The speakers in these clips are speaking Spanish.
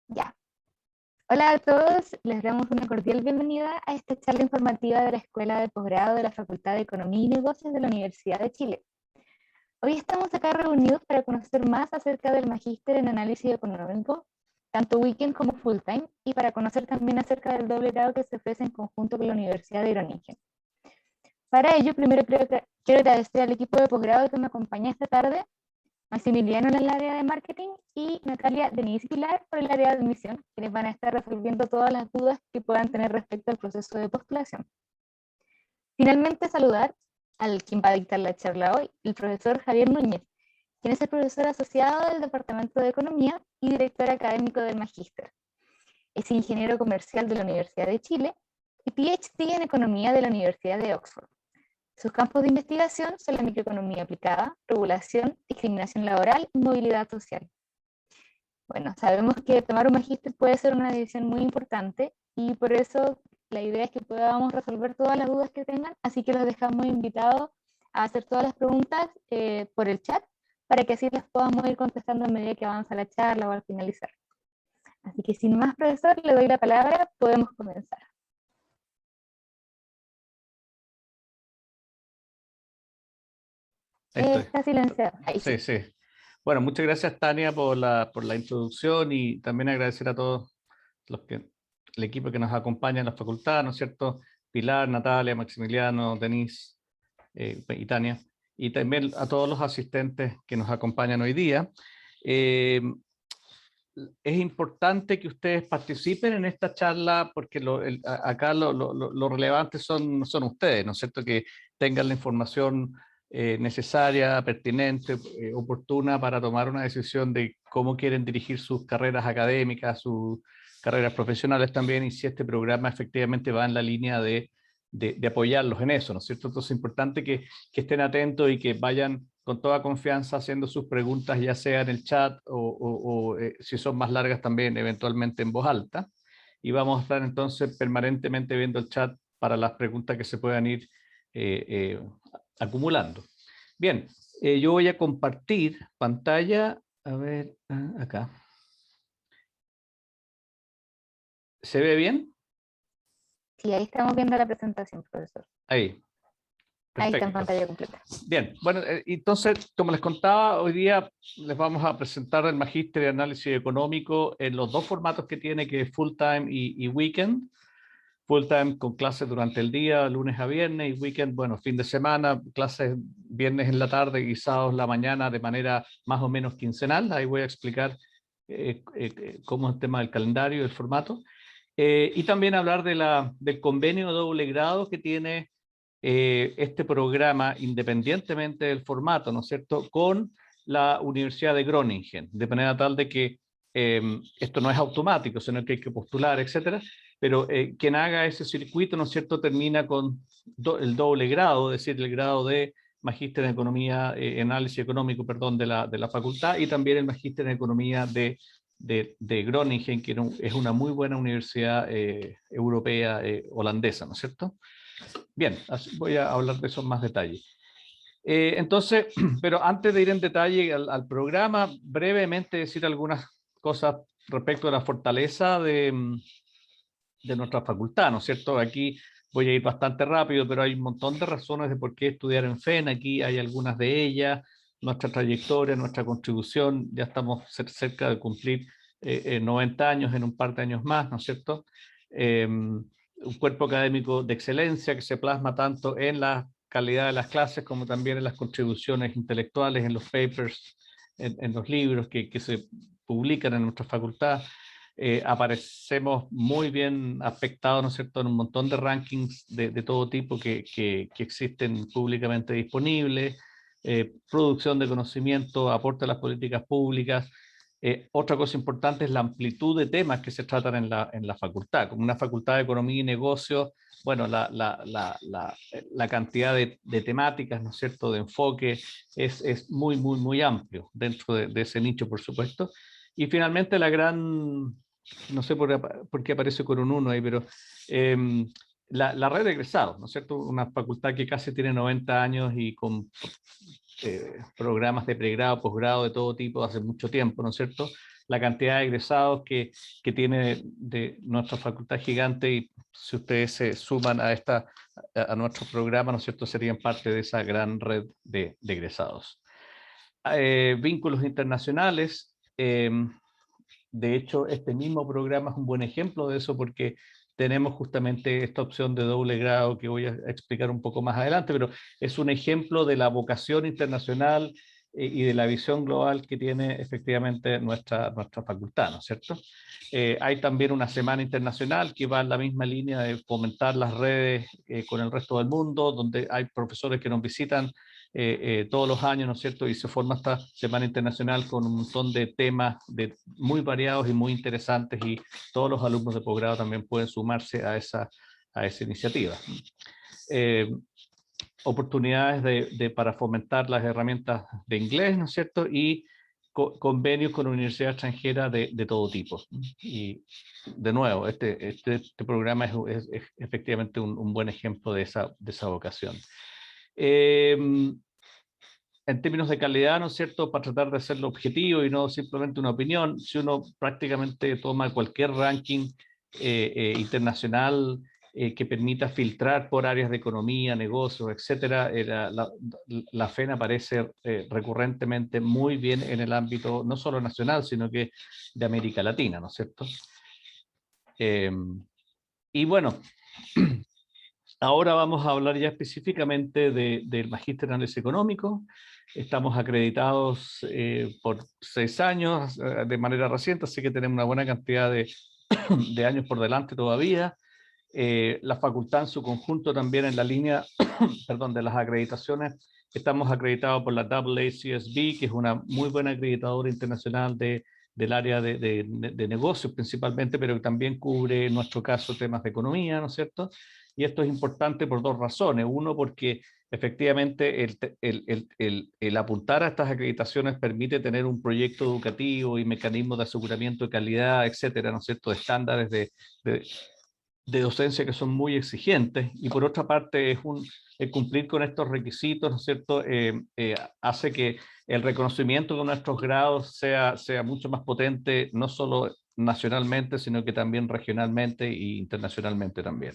Ya. Hola a todos, les damos una cordial bienvenida a esta charla informativa de la Escuela de Posgrado de la Facultad de Economía y Negocios de la Universidad de Chile. Hoy estamos acá reunidos para conocer más acerca del Magíster en Análisis Económico, tanto weekend como full time, y para conocer también acerca del doble grado que se ofrece en conjunto con la Universidad de Groningen. Para ello, primero quiero agradecer al equipo de posgrado que me acompaña esta tarde, Maximiliano en el área de marketing y Natalia, Denise y Pilar por el área de admisión, quienes van a estar resolviendo todas las dudas que puedan tener respecto al proceso de postulación. Finalmente, saludar al quien va a dictar la charla hoy, el profesor Javier Núñez, quien es el profesor asociado del Departamento de Economía y director académico del Magíster. Es ingeniero comercial de la Universidad de Chile y PhD en Economía de la Universidad de Oxford. Sus campos de investigación son la microeconomía aplicada, regulación, discriminación laboral y movilidad social. Bueno, sabemos que tomar un magíster puede ser una decisión muy importante y por eso la idea es que podamos resolver todas las dudas que tengan, así que los dejamos invitados a hacer todas las preguntas por el chat para que así las podamos ir contestando a medida que avanza la charla o al finalizar. Así que sin más, profesor, le doy la palabra, podemos comenzar. Está silenciado. Ahí Sí, sí. sí. Bueno, muchas gracias, Tania, por la introducción y también agradecer a todos el equipo que nos acompaña en la facultad, ¿no es cierto? Pilar, Natalia, Maximiliano, Denise y Tania, y también a todos los asistentes que nos acompañan hoy día. Eh, es importante que ustedes participen en esta charla porque acá lo relevante son ustedes, ¿no es cierto? Que tengan la información necesaria, pertinente, oportuna para tomar una decisión de cómo quieren dirigir sus carreras académicas, sus carreras profesionales también, y si este programa efectivamente va en la línea de apoyarlos en eso, ¿no es cierto? Entonces es importante que estén atentos y que vayan con toda confianza haciendo sus preguntas, ya sea en el chat o si son más largas también eventualmente en voz alta. Y vamos a estar entonces permanentemente viendo el chat para las preguntas que se puedan ir acumulando. Bien, yo voy a compartir pantalla. A ver, acá. ¿Se ve bien? Sí, ahí estamos viendo la presentación, profesor. Ahí. Ahí está en Perfecto. pantalla completa. Bien, bueno, entonces, como les contaba, hoy día les vamos a presentar el Magíster de Análisis Económico en los dos formatos que tiene, que es full time y weekend. Full time con clases durante el día, lunes a viernes, y weekend, bueno, fin de semana, clases viernes en la tarde y sábados en la mañana de manera más o menos quincenal. Ahí voy a explicar cómo es el tema del calendario y el formato. Y también hablar del convenio de doble grado que tiene este programa, independientemente del formato, ¿no es cierto?, con la Universidad de Groningen, de manera tal de que esto no es automático, sino que hay que postular, etcétera, pero quien haga ese circuito, ¿no es cierto?, termina con el doble grado, es decir, el grado de magíster en economía, análisis económico, perdón, de la facultad, y también el magíster en economía de Groningen, que es una muy buena universidad europea, holandesa, ¿no es cierto? Bien, voy a hablar de eso en más detalle. Entonces, pero antes de ir en detalle al programa, brevemente decir algunas cosas respecto a la fortaleza de nuestra facultad, ¿no es cierto? Aquí voy a ir bastante rápido, pero hay un montón de razones de por qué estudiar en FEN. Aquí hay algunas de ellas, nuestra trayectoria, nuestra contribución, ya estamos cerca de cumplir 90 años en un par de años más, ¿no es cierto? Un cuerpo académico de excelencia que se plasma tanto en la calidad de las clases como también en las contribuciones intelectuales, en los papers, en los libros que se publican en nuestra facultad. Aparecemos muy bien aspectados, ¿no es cierto?, en un montón de rankings de todo tipo que existen públicamente disponibles, producción de conocimiento, aporte a las políticas públicas. Otra cosa importante es la amplitud de temas que se tratan en la facultad. Como una facultad de economía y negocios, bueno, la cantidad de temáticas, ¿no es cierto?, de enfoque es muy, muy, muy amplio dentro de ese nicho, por supuesto. Y finalmente la gran, no sé por qué aparece con un 1 ahí, pero la red de egresados, ¿no es cierto? Una facultad que casi tiene 90 años y con programas de pregrado, posgrado de todo tipo hace mucho tiempo, ¿no es cierto? la cantidad de egresados que tiene de nuestra facultad gigante, y si ustedes se suman a nuestro programa, ¿no es cierto?, serían parte de esa gran red de egresados. Vínculos internacionales. De hecho, este mismo programa es un buen ejemplo de eso, porque tenemos justamente esta opción de doble grado que voy a explicar un poco más adelante, pero es un ejemplo de la vocación internacional y de la visión global que tiene efectivamente nuestra facultad, ¿no es cierto? Hay también una semana internacional que va en la misma línea de fomentar las redes con el resto del mundo, donde hay profesores que nos visitan todos los años, ¿no es cierto? Y se forma esta Semana Internacional con un montón de temas muy variados y muy interesantes, y todos los alumnos de posgrado también pueden sumarse a esa iniciativa. Oportunidades para fomentar las herramientas de inglés, ¿no es cierto? Y convenios con universidades extranjeras de todo tipo. Y de nuevo, este programa es efectivamente un buen ejemplo de esa vocación. En términos de calidad, ¿no es cierto?, para tratar de hacerlo objetivo y no simplemente una opinión, si uno prácticamente toma cualquier ranking internacional que permita filtrar por áreas de economía, negocios, etcétera, la FEN aparece recurrentemente muy bien en el ámbito no solo nacional, sino que de América Latina, ¿no es cierto? Y bueno, ahora vamos a hablar ya específicamente del Magíster en Análisis Económico. Estamos acreditados por 6 años de manera reciente, así que tenemos una buena cantidad de años por delante todavía. La facultad en su conjunto también en la línea perdón, de las acreditaciones. Estamos acreditados por la AACSB, que es una muy buena acreditadora internacional del área de negocios principalmente, pero que también cubre en nuestro caso temas de economía, ¿no es cierto? Y esto es importante por dos razones. Uno, porque efectivamente el apuntar a estas acreditaciones permite tener un proyecto educativo y mecanismos de aseguramiento de calidad, etcétera, ¿no es cierto?, de estándares de docencia que son muy exigentes. Y por otra parte, el cumplir con estos requisitos, ¿no es cierto?, hace que el reconocimiento de nuestros grados sea mucho más potente, no solo nacionalmente, sino que también regionalmente e internacionalmente también.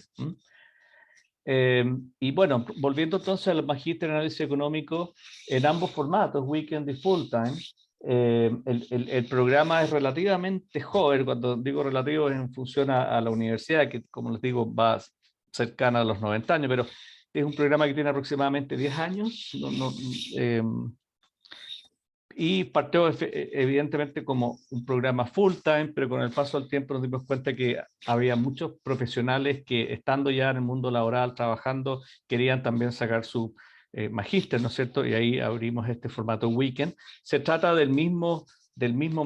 Y bueno, volviendo entonces al Magíster en Análisis Económico, en ambos formatos, Weekend y Full Time, el programa es relativamente joven. Cuando digo relativo es en función a la universidad, que como les digo va cercana a los 90 años, pero es un programa que tiene aproximadamente 10 años, y partió evidentemente como un programa full time, pero con el paso del tiempo nos dimos cuenta que había muchos profesionales que, estando ya en el mundo laboral trabajando, querían también sacar su magíster, ¿no es cierto? Y ahí abrimos este formato weekend. Se trata del mismo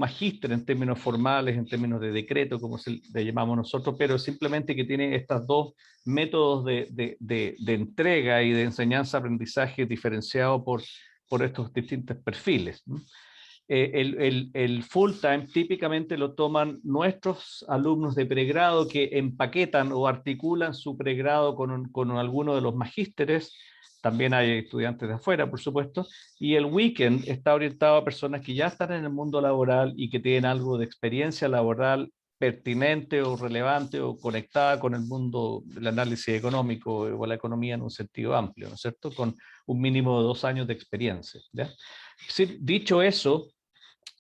magíster en términos formales, en términos de decreto, como le llamamos nosotros, pero simplemente que tiene estos dos métodos de entrega y de enseñanza-aprendizaje diferenciado por estos distintos perfiles. El full time típicamente lo toman nuestros alumnos de pregrado, que empaquetan o articulan su pregrado con alguno de los magísteres. También hay estudiantes de afuera, por supuesto, y el weekend está orientado a personas que ya están en el mundo laboral y que tienen algo de experiencia laboral pertinente o relevante o conectada con el mundo del análisis económico o la economía en un sentido amplio, ¿no es cierto?, con un mínimo de 2 años de experiencia, ¿ya? Sí, dicho eso,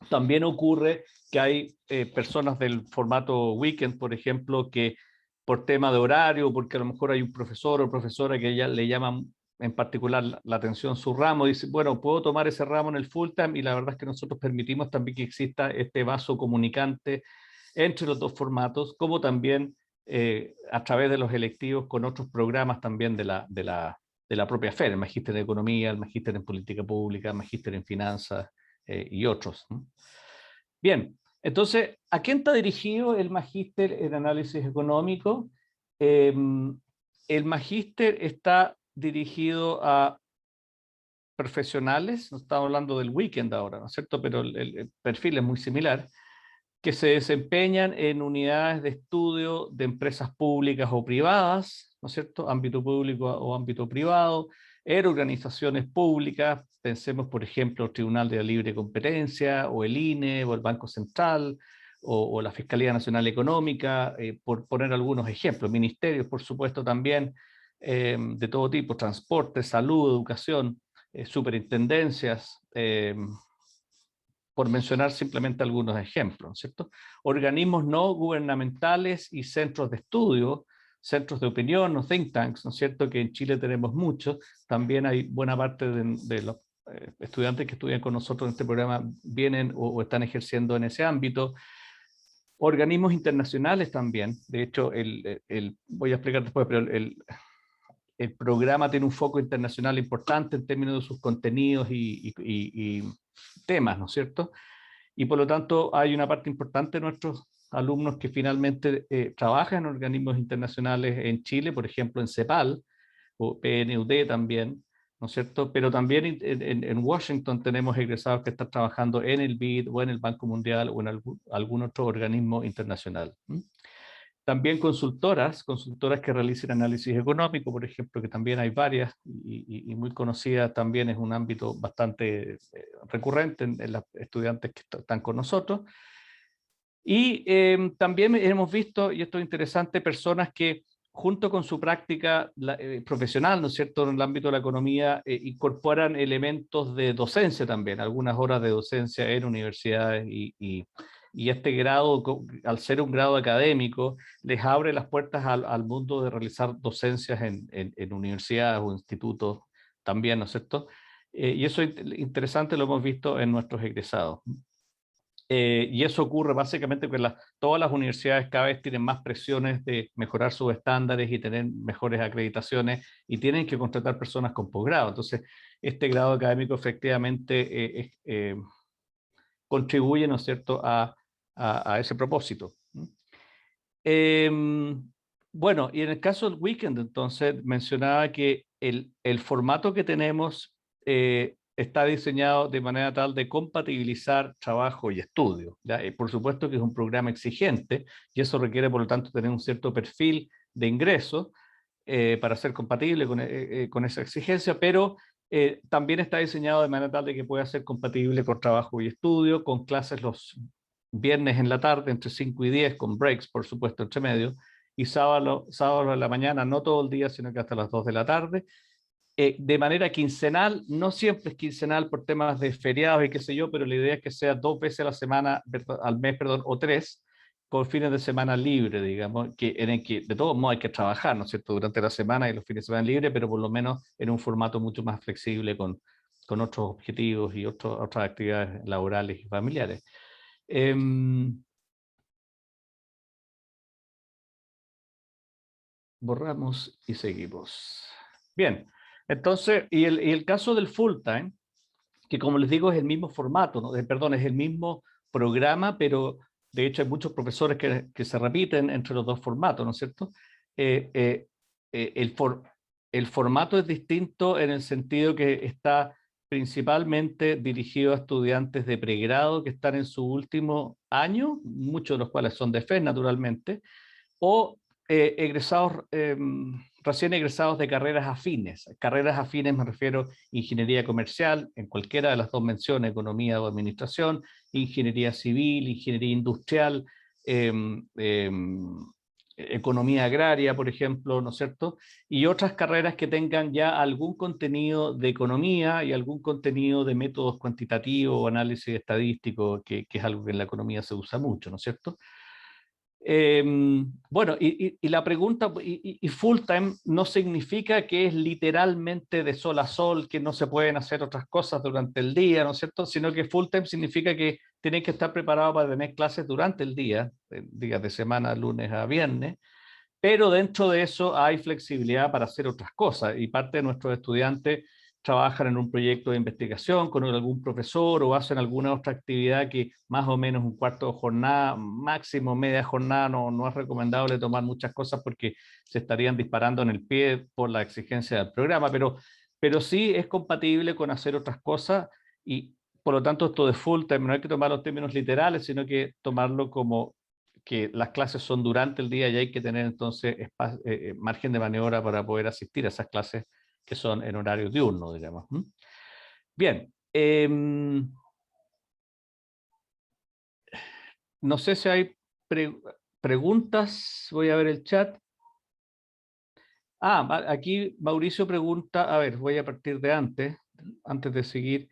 también ocurre que hay personas del formato weekend, por ejemplo, que por tema de horario, porque a lo mejor hay un profesor o profesora que ya le llaman en particular la atención su ramo, dice, bueno, puedo tomar ese ramo en el full time, y la verdad es que nosotros permitimos también que exista este vaso comunicante entre los dos formatos, como también a través de los electivos con otros programas también de la propia FED, el Magíster en Economía, el Magíster en Política Pública, el Magíster en Finanzas y otros. Bien, entonces, ¿a quién está dirigido el Magíster en Análisis Económico? El Magíster está dirigido a profesionales, no estamos hablando del weekend ahora, ¿no es cierto?, pero el perfil es muy similar, que se desempeñan en unidades de estudio de empresas públicas o privadas, ¿no es cierto?, ámbito público o ámbito privado, en organizaciones públicas, pensemos por ejemplo el Tribunal de la Libre Competencia, o el INE, o el Banco Central, o la Fiscalía Nacional Económica, por poner algunos ejemplos, ministerios por supuesto también, de todo tipo, transporte, salud, educación, superintendencias, por mencionar simplemente algunos ejemplos, ¿cierto? Organismos no gubernamentales y centros de estudio, centros de opinión o think tanks, ¿no es cierto?, que en Chile tenemos muchos. También hay buena parte de los estudiantes que estudian con nosotros en este programa vienen o están ejerciendo en ese ámbito. Organismos internacionales también, de hecho, voy a explicar después, pero el programa tiene un foco internacional importante en términos de sus contenidos y temas, ¿no es cierto? Y por lo tanto hay una parte importante de nuestros alumnos que finalmente trabajan en organismos internacionales en Chile, por ejemplo en CEPAL, o PNUD también, ¿no es cierto? Pero también en Washington tenemos egresados que están trabajando en el BID o en el Banco Mundial o en algún otro organismo internacional. También consultoras que realicen análisis económico, por ejemplo, que también hay varias y muy conocidas, también es un ámbito bastante recurrente en los estudiantes que están con nosotros. Y también hemos visto, y esto es interesante, personas que junto con su práctica profesional, ¿no es cierto?, en el ámbito de la economía, incorporan elementos de docencia también, algunas horas de docencia en universidades y este grado, al ser un grado académico, les abre las puertas al mundo de realizar docencias en universidades o institutos también, ¿no es cierto? Y eso es interesante, lo hemos visto en nuestros egresados. Y eso ocurre básicamente porque todas las universidades cada vez tienen más presiones de mejorar sus estándares y tener mejores acreditaciones y tienen que contratar personas con posgrado. Entonces, este grado académico efectivamente contribuye, ¿no es cierto?, a ese propósito. Bueno, y en el caso del weekend, entonces, mencionaba que el formato que tenemos está diseñado de manera tal de compatibilizar trabajo y estudio, ¿ya? Por supuesto que es un programa exigente y eso requiere, por lo tanto, tener un cierto perfil de ingreso para ser compatible con esa exigencia, pero también está diseñado de manera tal de que pueda ser compatible con trabajo y estudio, con clases los viernes en la tarde entre 5 y 10, con breaks, por supuesto, entre medio, y sábado en la mañana, no todo el día, sino que hasta las 2 de la tarde, de manera quincenal, no siempre es quincenal por temas de feriados y qué sé yo, pero la idea es que sea 2 veces a la semana, al mes, perdón, o 3, con fines de semana libre, digamos, en el que de todos modos hay que trabajar, ¿no es cierto?, durante la semana y los fines de semana libre, pero por lo menos en un formato mucho más flexible con otros objetivos y otras actividades laborales y familiares. Borramos y seguimos. Bien, entonces, y el caso del full time, que como les digo es el mismo formato, ¿no? Perdón, es el mismo programa, pero de hecho hay muchos profesores que se repiten entre los dos formatos, ¿no es cierto? Eh, eh, el formato es distinto en el sentido que está principalmente dirigido a estudiantes de pregrado que están en su último año, muchos de los cuales son de FES naturalmente, o egresados, recién egresados de carreras afines. Carreras afines me refiero a ingeniería comercial, en cualquiera de las dos menciones, economía o administración, ingeniería civil, ingeniería industrial, eh, eh, economía agraria, por ejemplo, ¿no es cierto? Y otras carreras que tengan ya algún contenido de economía y algún contenido de métodos cuantitativos o análisis estadístico, que es algo que en la economía se usa mucho, ¿no es cierto? Bueno, y la pregunta, y full time no significa que es literalmente de sol a sol, que no se pueden hacer otras cosas durante el día, ¿no es cierto? Sino que full time significa que tienen que estar preparados para tener clases durante el día, días de semana, lunes a viernes, pero dentro de eso hay flexibilidad para hacer otras cosas y parte de nuestros estudiantes trabajan en un proyecto de investigación con algún profesor o hacen alguna otra actividad que más o menos un cuarto de jornada, máximo media jornada, no es recomendable tomar muchas cosas porque se estarían disparando en el pie por la exigencia del programa, pero sí es compatible con hacer otras cosas y por lo tanto esto de full time no hay que tomar los términos literales, sino que tomarlo como que las clases son durante el día y hay que tener entonces margen de maniobra para poder asistir a esas clases que son en horario diurno, digamos. Bien. No sé si hay preguntas. Voy a ver el chat. Aquí Mauricio pregunta, a ver, voy a partir de antes de seguir.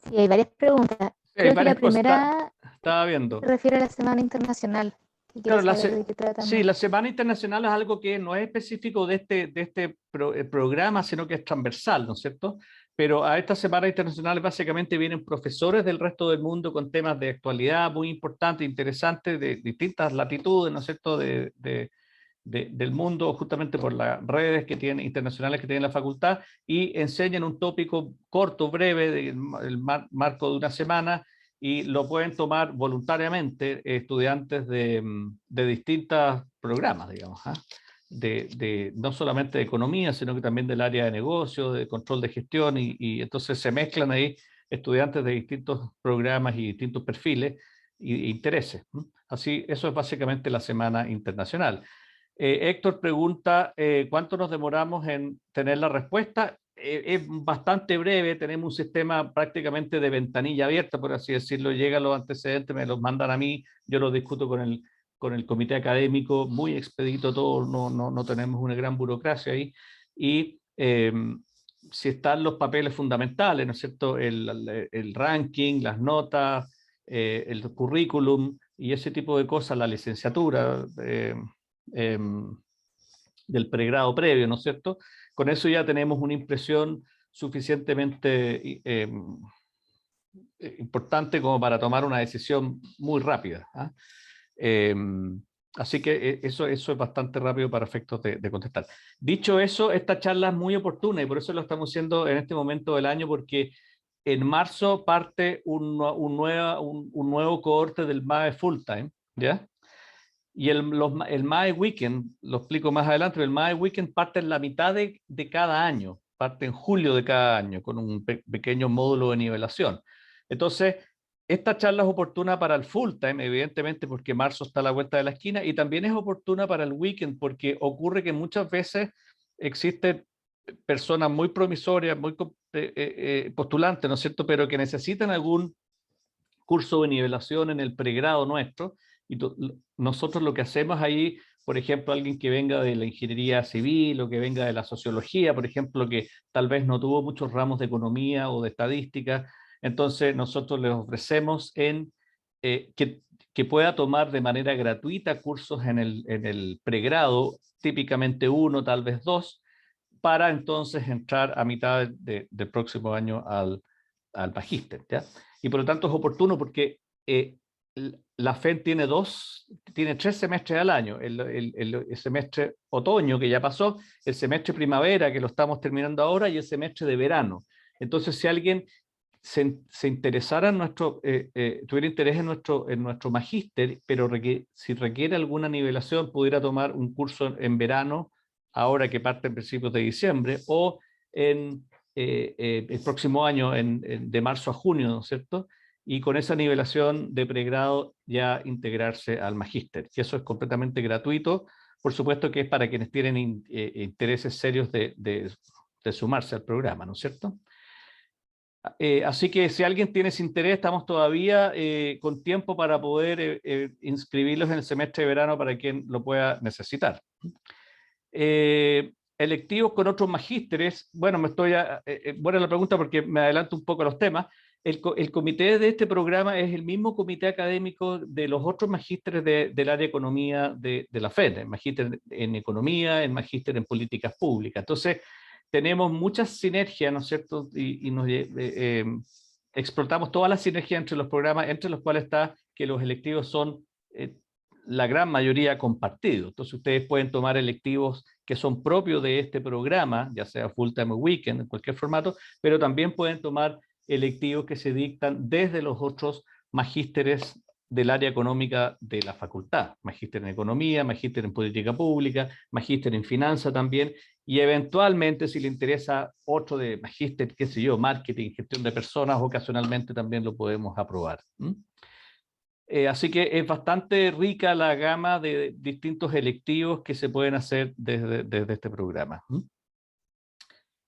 Sí, hay varias preguntas. Hay Creo que la varias cosas. primera Estaba se viendo. refiere a la Semana Internacional, que quiere Claro, saber de qué sí, tratamos. la Semana Internacional es algo que no es específico de este programa, sino que es transversal, ¿no es cierto? Pero a esta Semana Internacional básicamente vienen profesores del resto del mundo con temas de actualidad muy importantes, interesantes, de distintas latitudes, ¿no es cierto?, del mundo, justamente por las redes que tienen, internacionales que tiene la facultad, y enseñan un tópico corto, breve, del marco de una semana, y lo pueden tomar voluntariamente estudiantes de distintos programas, digamos, no solamente de economía, sino que también del área de negocio, de control de gestión, y entonces se mezclan ahí estudiantes de distintos programas y distintos perfiles e intereses. Así, eso es básicamente la Semana Internacional. Héctor pregunta, ¿cuánto nos demoramos en tener la respuesta? Es bastante breve, tenemos un sistema prácticamente de ventanilla abierta, por así decirlo, llegan los antecedentes, me los mandan a mí, yo los discuto con el comité académico, muy expedito todo, no tenemos una gran burocracia ahí, y si están los papeles fundamentales, ¿no es cierto?, el ranking, las notas, el currículum y ese tipo de cosas, la licenciatura, del pregrado previo, ¿no es cierto? Con eso ya tenemos una impresión suficientemente importante como para tomar una decisión muy rápida. Así que eso es bastante rápido para efectos de contestar. Dicho eso, esta charla es muy oportuna y por eso lo estamos haciendo en este momento del año, porque en marzo parte un nuevo cohorte del MAE Full Time, ¿ya? Y el MAE Weekend, lo explico más adelante, pero el MAE Weekend parte en la mitad de cada año, parte en julio de cada año, con un pequeño módulo de nivelación. Entonces, esta charla es oportuna para el full time, evidentemente, porque marzo está a la vuelta de la esquina, y también es oportuna para el weekend, porque ocurre que muchas veces existen personas muy promisorias, muy postulantes, ¿no es cierto?, pero que necesitan algún curso de nivelación en el pregrado nuestro, y nosotros lo que hacemos ahí, por ejemplo, alguien que venga de la ingeniería civil o que venga de la sociología, por ejemplo, que tal vez no tuvo muchos ramos de economía o de estadística, entonces nosotros les ofrecemos que pueda tomar de manera gratuita cursos en el pregrado, típicamente 1, tal vez 2, para entonces entrar a mitad del próximo año al magíster, ¿ya? Y por lo tanto es oportuno porque la FEN tiene 3 semestres al año, el semestre otoño que ya pasó, el semestre primavera que lo estamos terminando ahora y el semestre de verano. Entonces, si alguien se interesara tuviera interés en nuestro magíster, pero si requiere alguna nivelación, pudiera tomar un curso en verano, ahora que parte en principios de diciembre, o el próximo año, de marzo a junio, ¿no es cierto? Y con esa nivelación de pregrado ya integrarse al magíster, que eso es completamente gratuito. Por supuesto que es para quienes tienen intereses serios de sumarse al programa, ¿no es cierto? Así que si alguien tiene ese interés, estamos todavía con tiempo para poder inscribirlos en el semestre de verano para quien lo pueda necesitar. Electivos con otros magísteres, bueno, buena la pregunta porque me adelanto un poco a los temas. El comité de este programa es el mismo comité académico de los otros magísteres del área de economía de la FED, el magíster en economía, el magíster en políticas públicas. Entonces, tenemos muchas sinergias, ¿no es cierto? Y nos explotamos todas las sinergias entre los programas, entre los cuales está que los electivos son la gran mayoría compartidos. Entonces ustedes pueden tomar electivos que son propios de este programa, ya sea full time o weekend, en cualquier formato, pero también pueden tomar electivos que se dictan desde los otros magísteres del área económica de la facultad, magíster en economía, magíster en política pública, magíster en finanza también, y eventualmente si le interesa otro de magíster, qué sé yo, marketing, gestión de personas, ocasionalmente también lo podemos aprobar. Así que es bastante rica la gama de distintos electivos que se pueden hacer desde este programa.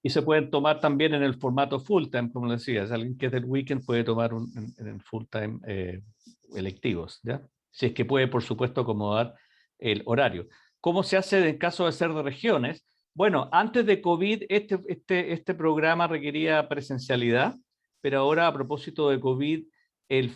Y se pueden tomar también en el formato full time, como decía. Si alguien que es del weekend puede tomar en el full time electivos, ¿ya? Si es que puede, por supuesto, acomodar el horario. ¿Cómo se hace en caso de ser de regiones? Bueno, antes de COVID este programa requería presencialidad, pero ahora a propósito de COVID el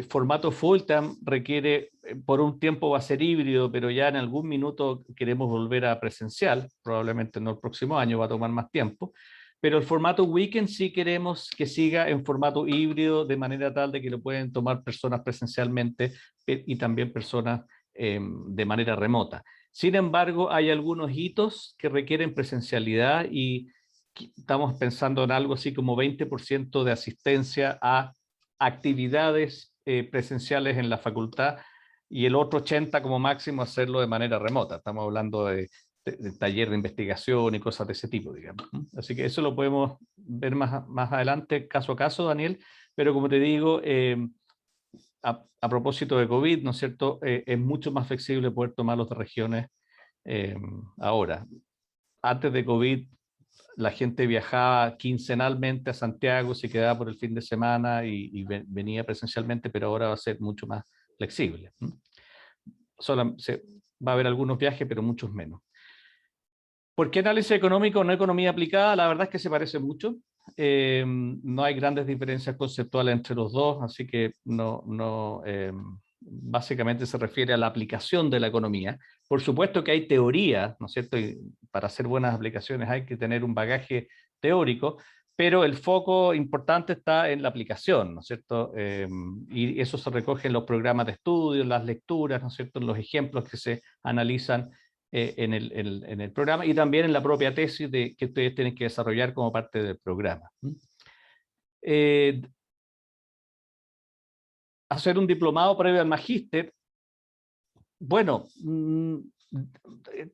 formato full time requiere, por un tiempo va a ser híbrido, pero ya en algún minuto queremos volver a presencial, probablemente no el próximo año, va a tomar más tiempo, pero el formato weekend sí queremos que siga en formato híbrido de manera tal de que lo pueden tomar personas presencialmente y también personas de manera remota. Sin embargo, hay algunos hitos que requieren presencialidad y estamos pensando en algo así como 20% de asistencia a actividades presenciales en la facultad y el otro 80% como máximo hacerlo de manera remota. Estamos hablando de taller de investigación y cosas de ese tipo, digamos. Así que eso lo podemos ver más adelante, caso a caso, Daniel, pero como te digo, a propósito de COVID, ¿no es cierto?, es mucho más flexible poder tomarlos de regiones ahora. Antes de COVID, la gente viajaba quincenalmente a Santiago, se quedaba por el fin de semana y venía presencialmente, pero ahora va a ser mucho más flexible. Va a haber algunos viajes, pero muchos menos. ¿Por qué análisis económico, no economía aplicada? La verdad es que se parece mucho. No hay grandes diferencias conceptuales entre los dos, así que básicamente se refiere a la aplicación de la economía. Por supuesto que hay teoría, ¿no es cierto? Y para hacer buenas aplicaciones hay que tener un bagaje teórico, pero el foco importante está en la aplicación, ¿no es cierto? Y eso se recoge en los programas de estudio, en las lecturas, ¿no es cierto? En los ejemplos que se analizan en el programa y también en la propia tesis que ustedes tienen que desarrollar como parte del programa. Hacer un diplomado previo al magíster, bueno,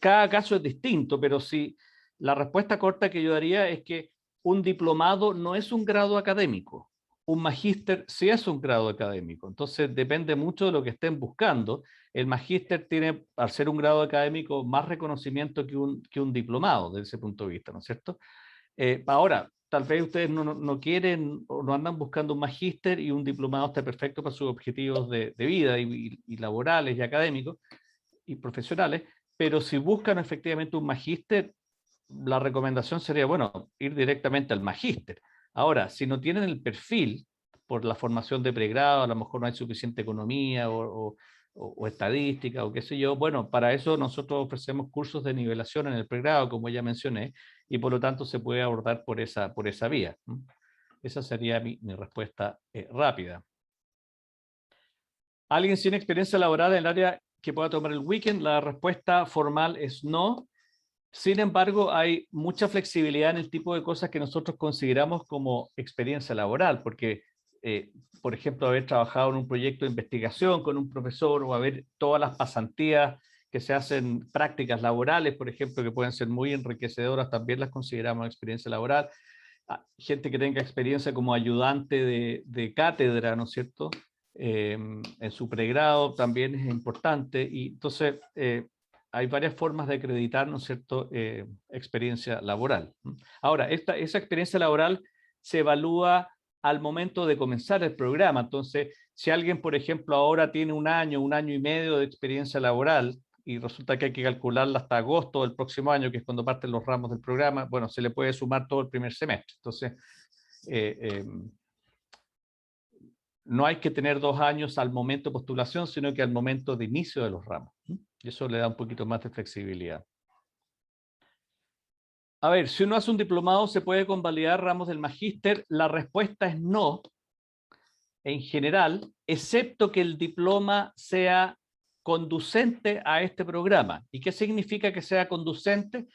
cada caso es distinto, pero sí, la respuesta corta que yo daría es que un diplomado no es un grado académico, un magíster sí es un grado académico, entonces depende mucho de lo que estén buscando. El magíster tiene, al ser un grado académico, más reconocimiento que un diplomado desde ese punto de vista, ¿no es cierto? Ahora, tal vez ustedes no quieren o no andan buscando un magíster y un diplomado está perfecto para sus objetivos de vida y laborales y académicos y profesionales, pero si buscan efectivamente un magíster, la recomendación sería, bueno, ir directamente al magíster. Ahora, si no tienen el perfil por la formación de pregrado, a lo mejor no hay suficiente economía o estadística o qué sé yo, bueno, para eso nosotros ofrecemos cursos de nivelación en el pregrado, como ya mencioné, y por lo tanto se puede abordar por esa vía. Esa sería mi respuesta rápida. ¿Alguien sin experiencia laboral en el área que pueda tomar el weekend? La respuesta formal es no. Sin embargo, hay mucha flexibilidad en el tipo de cosas que nosotros consideramos como experiencia laboral, porque, por ejemplo, haber trabajado en un proyecto de investigación con un profesor o haber todas las pasantías que se hacen, prácticas laborales, por ejemplo, que pueden ser muy enriquecedoras, también las consideramos experiencia laboral. Gente que tenga experiencia como ayudante de cátedra, ¿no es cierto?, en su pregrado también es importante, y entonces hay varias formas de acreditar, ¿no es cierto?, experiencia laboral. Ahora, esa experiencia laboral se evalúa al momento de comenzar el programa. Entonces, si alguien, por ejemplo, ahora tiene un año y medio de experiencia laboral y resulta que hay que calcularla hasta agosto del próximo año, que es cuando parten los ramos del programa, bueno, se le puede sumar todo el primer semestre. Entonces, no hay que tener 2 años al momento de postulación, sino que al momento de inicio de los ramos. Y eso le da un poquito más de flexibilidad. A ver, si uno hace un diplomado, ¿se puede convalidar ramos del magíster? La respuesta es no, en general, excepto que el diploma sea conducente a este programa. ¿Y qué significa que sea conducente?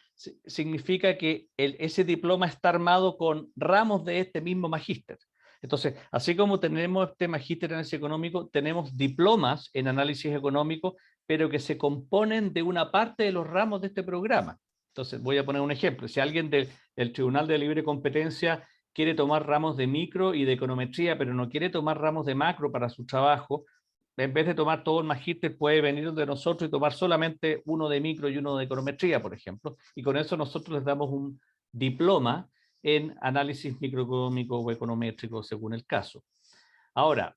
Significa que ese diploma está armado con ramos de este mismo magíster. Entonces, así como tenemos este magíster en análisis económico, tenemos diplomas en análisis económico, pero que se componen de una parte de los ramos de este programa. Entonces, voy a poner un ejemplo. Si alguien del Tribunal de Libre Competencia quiere tomar ramos de micro y de econometría, pero no quiere tomar ramos de macro para su trabajo, en vez de tomar todo el magíster, puede venir de nosotros y tomar solamente uno de micro y uno de econometría, por ejemplo, y con eso nosotros les damos un diploma en análisis microeconómico o econométrico, según el caso. Ahora,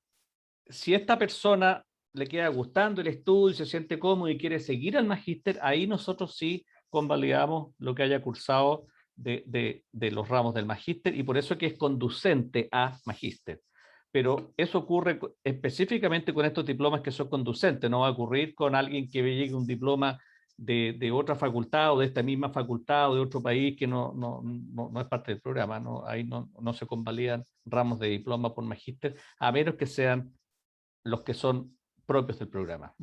si esta persona le queda gustando el estudio, se siente cómodo y quiere seguir al magíster, ahí nosotros sí convalidamos lo que haya cursado de los ramos del magíster, y por eso es que es conducente a magíster. Pero eso ocurre específicamente con estos diplomas que son conducentes, no va a ocurrir con alguien que llegue un diploma de otra facultad o de esta misma facultad o de otro país que no es parte del programa, ¿no? Ahí no se convalidan ramos de diploma por magíster, a menos que sean los que son propios del programa.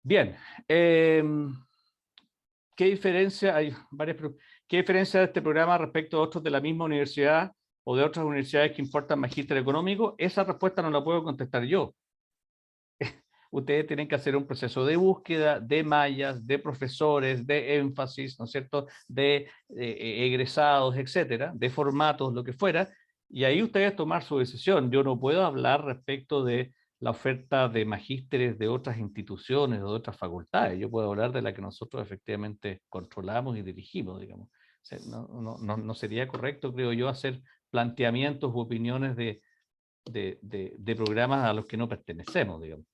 Bien, ¿qué diferencia hay? ¿Qué diferencia de este programa respecto a otros de la misma universidad o de otras universidades que importan magíster económico? Esa respuesta no la puedo contestar yo. Ustedes tienen que hacer un proceso de búsqueda de mallas, de profesores, de énfasis, ¿no es cierto?, de egresados, etcétera, de formatos, lo que fuera, y ahí ustedes tomar su decisión. Yo no puedo hablar respecto de la oferta de magísteres de otras instituciones o de otras facultades. Yo puedo hablar de la que nosotros efectivamente controlamos y dirigimos, digamos. O sea, no sería correcto, creo yo, hacer planteamientos u opiniones de programas a los que no pertenecemos, digamos.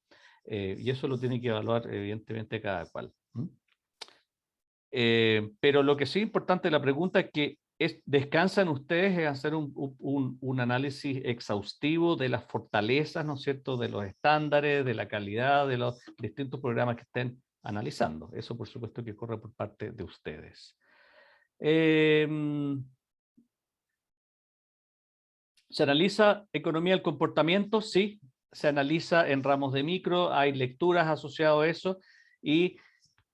Y eso lo tiene que evaluar evidentemente cada cual. Pero lo que sí es importante, la pregunta es que ¿descansan ustedes en hacer un análisis exhaustivo de las fortalezas, ¿no es cierto?, de los estándares, de la calidad de los distintos programas que estén analizando? Eso por supuesto que corre por parte de ustedes. ¿Se analiza economía del comportamiento? Sí, se analiza en ramos de micro, hay lecturas asociadas a eso, y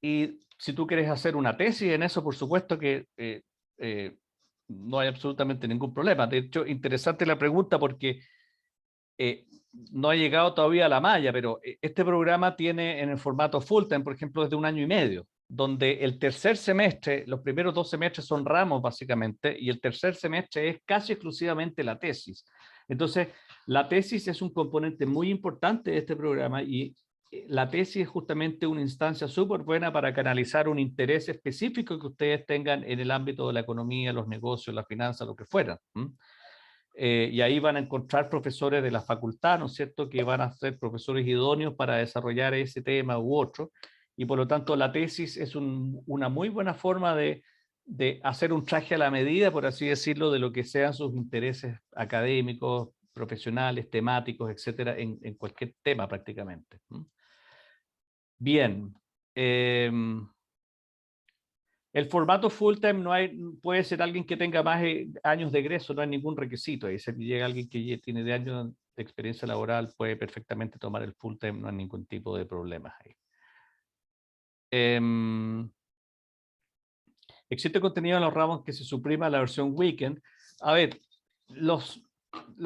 si tú quieres hacer una tesis en eso, por supuesto que no hay absolutamente ningún problema. De hecho, interesante la pregunta porque no ha llegado todavía a la malla, pero este programa tiene en el formato full time, por ejemplo, desde 1 año y medio, donde el tercer semestre, los primeros 2 semestres son ramos básicamente, y el tercer semestre es casi exclusivamente la tesis. Entonces, la tesis es un componente muy importante de este programa, y la tesis es justamente una instancia súper buena para canalizar un interés específico que ustedes tengan en el ámbito de la economía, los negocios, la finanza, lo que fuera. Y ahí van a encontrar profesores de la facultad, ¿no es cierto?, que van a ser profesores idóneos para desarrollar ese tema u otro, y por lo tanto la tesis es una muy buena forma de hacer un traje a la medida, por así decirlo, de lo que sean sus intereses académicos, profesionales, temáticos, etcétera, en cualquier tema prácticamente. Bien. El formato full time puede ser alguien que tenga más años de egreso, no hay ningún requisito. Ahí si llega alguien que ya tiene de años de experiencia laboral, puede perfectamente tomar el full time, no hay ningún tipo de problemas ahí. ¿Existe contenido en los ramos que se suprima la versión weekend? A ver, lo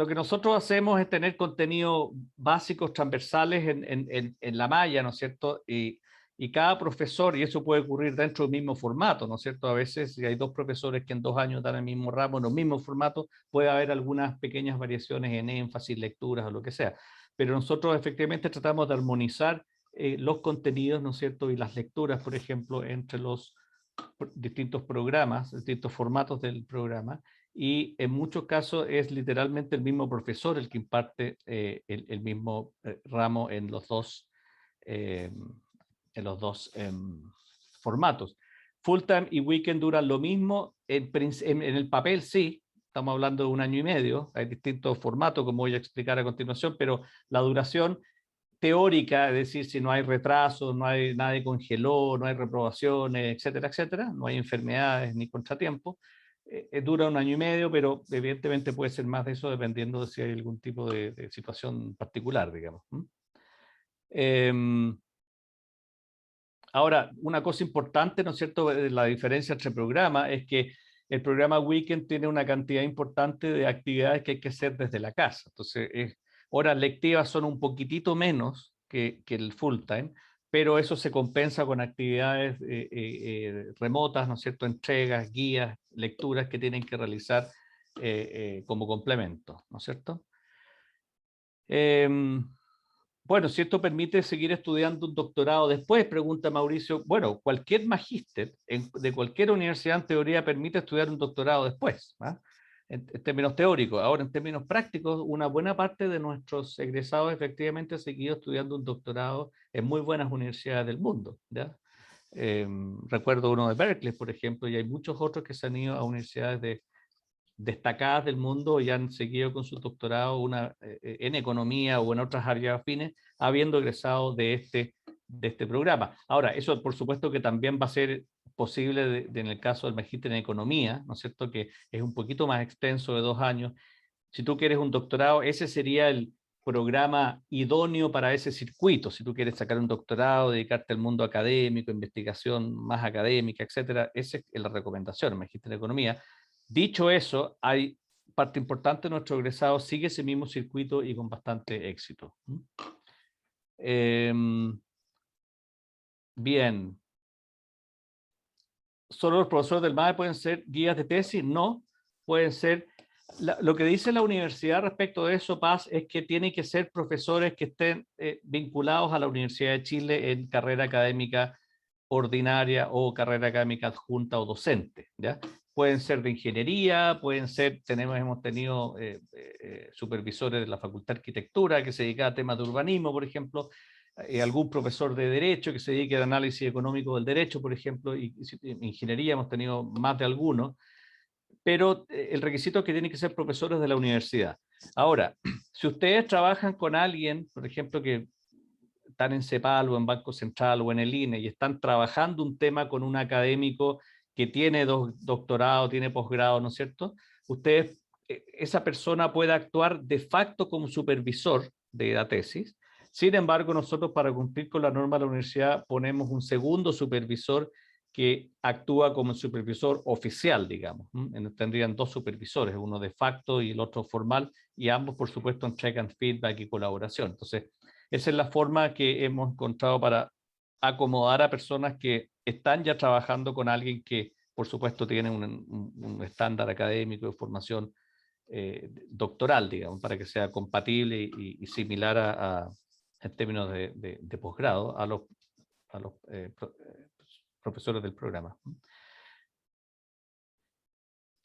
que nosotros hacemos es tener contenido básicos transversales en la malla, ¿no es cierto? Y cada profesor, y eso puede ocurrir dentro del mismo formato, ¿no es cierto? A veces, si hay 2 profesores que en 2 años dan el mismo ramo, en los mismos formatos, puede haber algunas pequeñas variaciones en énfasis, lecturas o lo que sea. Pero nosotros efectivamente tratamos de armonizar los contenidos, ¿no es cierto? Y las lecturas, por ejemplo, entre los distintos programas, distintos formatos del programa, y en muchos casos es literalmente el mismo profesor el que imparte el mismo ramo en los dos formatos. Full time y weekend duran lo mismo, en el papel sí, estamos hablando de 1 año y medio, hay distintos formatos como voy a explicar a continuación, pero la duración teórica, es decir, si no hay retrasos, nadie congeló, no hay reprobaciones, etcétera, etcétera, no hay enfermedades ni contratiempos, dura 1 año y medio, pero evidentemente puede ser más de eso dependiendo de si hay algún tipo de situación particular, digamos. Ahora, una cosa importante, ¿no es cierto?, la diferencia entre programas es que el programa Weekend tiene una cantidad importante de actividades que hay que hacer desde la casa. Entonces, horas lectivas son un poquitito menos que el full time, pero eso se compensa con actividades remotas, ¿no es cierto?, entregas, guías, lecturas que tienen que realizar como complemento, ¿no es cierto? Bueno, si esto permite seguir estudiando un doctorado después, pregunta Mauricio. Bueno, cualquier magíster de cualquier universidad en teoría permite estudiar un doctorado después, ¿ah? En términos teóricos. Ahora, en términos prácticos, una buena parte de nuestros egresados efectivamente han seguido estudiando un doctorado en muy buenas universidades del mundo, ¿ya? Recuerdo uno de Berkeley, por ejemplo, y hay muchos otros que se han ido a universidades destacadas del mundo y han seguido con su doctorado en economía o en otras áreas afines, habiendo egresado de este programa. Ahora, eso por supuesto que también va a ser posible en el caso del magíster en economía, ¿no es cierto?, que es un poquito más extenso, de 2 años. Si tú quieres un doctorado, ese sería el programa idóneo para ese circuito. Si tú quieres sacar un doctorado, dedicarte al mundo académico, investigación más académica, etcétera, esa es la recomendación, magíster en economía. Dicho eso, hay parte importante de nuestro egresado sigue ese mismo circuito y con bastante éxito. Bien. ¿Solo los profesores del MAE pueden ser guías de tesis? No, pueden ser. Lo que dice la universidad respecto de eso, Paz, es que tienen que ser profesores que estén vinculados a la Universidad de Chile en carrera académica ordinaria o carrera académica adjunta o docente, ¿ya? Pueden ser de ingeniería, pueden ser, hemos tenido supervisores de la Facultad de Arquitectura que se dedican a temas de urbanismo, por ejemplo, algún profesor de Derecho que se dedique al análisis económico del derecho, por ejemplo, y ingeniería hemos tenido más de algunos, pero el requisito es que tienen que ser profesores de la universidad. Ahora, si ustedes trabajan con alguien, por ejemplo, que están en CEPAL o en Banco Central o en el INE y están trabajando un tema con un académico que tiene doctorado, tiene posgrado, ¿no es cierto? Ustedes, esa persona puede actuar de facto como supervisor de la tesis. Sin embargo, nosotros para cumplir con la norma de la universidad ponemos un segundo supervisor que actúa como supervisor oficial, digamos. Tendrían 2 supervisores, uno de facto y el otro formal, y ambos, por supuesto, en check and feedback y colaboración. Entonces, esa es la forma que hemos encontrado para acomodar a personas que están ya trabajando con alguien que, por supuesto, tiene un estándar académico de formación doctoral, digamos, para que sea compatible y similar en términos de posgrado a los profesores del programa.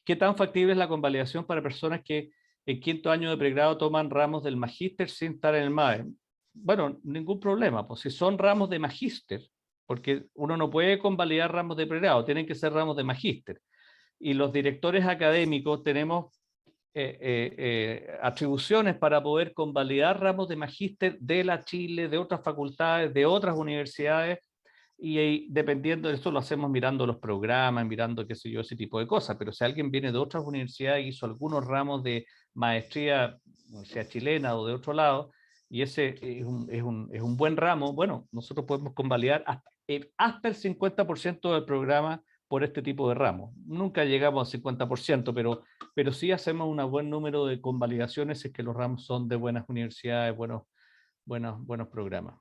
¿Qué tan factible es la convalidación para personas que en 5º año de pregrado toman ramos del magíster sin estar en el MAE? Bueno, ningún problema, pues si son ramos de magíster, porque uno no puede convalidar ramos de pregrado, tienen que ser ramos de magíster. Y los directores académicos tenemos atribuciones para poder convalidar ramos de magíster de la Chile, de otras facultades, de otras universidades, y dependiendo de eso lo hacemos mirando los programas, mirando qué sé yo, ese tipo de cosas. Pero si alguien viene de otras universidades y hizo algunos ramos de maestría, sea chilena o de otro lado, y ese es un buen ramo, bueno, nosotros podemos convalidar hasta el 50% del programa por este tipo de ramos. Nunca llegamos al 50%, pero sí hacemos un buen número de convalidaciones si es que los ramos son de buenas universidades, buenos programas.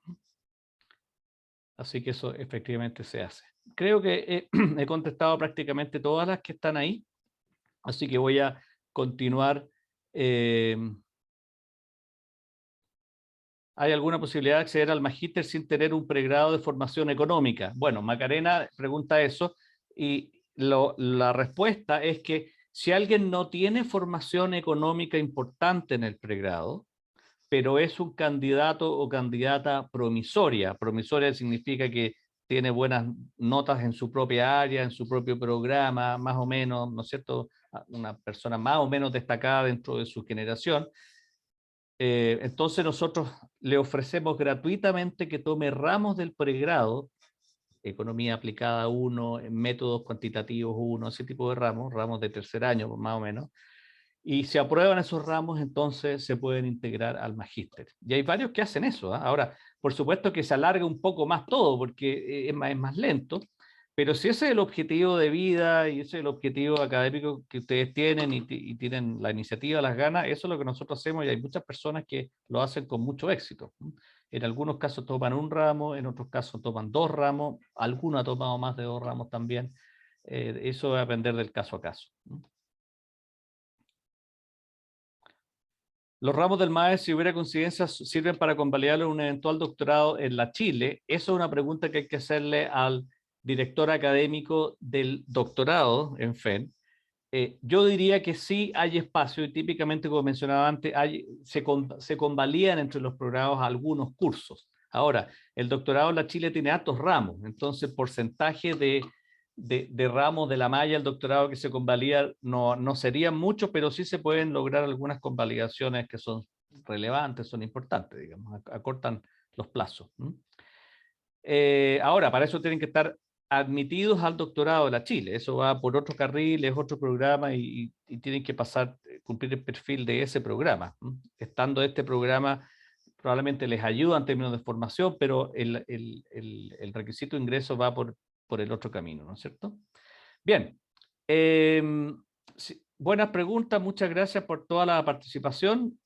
Así que eso efectivamente se hace. Creo que he contestado prácticamente todas las que están ahí, así que voy a continuar. ¿Hay alguna posibilidad de acceder al magíster sin tener un pregrado de formación económica? Bueno, Macarena pregunta eso y la respuesta es que si alguien no tiene formación económica importante en el pregrado, pero es un candidato o candidata promisoria. Promisoria significa que tiene buenas notas en su propia área, en su propio programa, más o menos, ¿no es cierto? Una persona más o menos destacada dentro de su generación. Entonces nosotros le ofrecemos gratuitamente que tome ramos del pregrado, economía aplicada 1, métodos cuantitativos 1, ese tipo de ramos de 3er año más o menos, y si aprueban esos ramos, entonces se pueden integrar al magíster. Y hay varios que hacen eso, ¿eh? Ahora, por supuesto que se alarga un poco más todo, porque es más lento, pero si ese es el objetivo de vida y ese es el objetivo académico que ustedes tienen y tienen la iniciativa, las ganas, eso es lo que nosotros hacemos y hay muchas personas que lo hacen con mucho éxito. En algunos casos toman un ramo, en otros casos toman 2 ramos, algunos han tomado más de 2 ramos también. Eso va a depender del caso a caso. Los ramos del MAE, si hubiera coincidencias, sirven para convalidarlo en un eventual doctorado en la Chile. Eso es una pregunta que hay que hacerle al director académico del doctorado en FEN. Yo diría que sí hay espacio y típicamente, como mencionaba antes, se convalidan entre los programas algunos cursos. Ahora, el doctorado en la Chile tiene altos ramos, entonces el porcentaje de ramos de la malla el doctorado que se convalida no serían muchos, pero sí se pueden lograr algunas convalidaciones que son relevantes, son importantes, digamos, acortan los plazos. Ahora, para eso tienen que estar admitidos al doctorado de la Chile. Eso va por otro carril, es otro programa y tienen que pasar, cumplir el perfil de ese programa. Estando este programa, probablemente les ayuda en términos de formación, pero el requisito de ingreso va por el otro camino, ¿no es cierto? Bien. Buenas preguntas, muchas gracias por toda la participación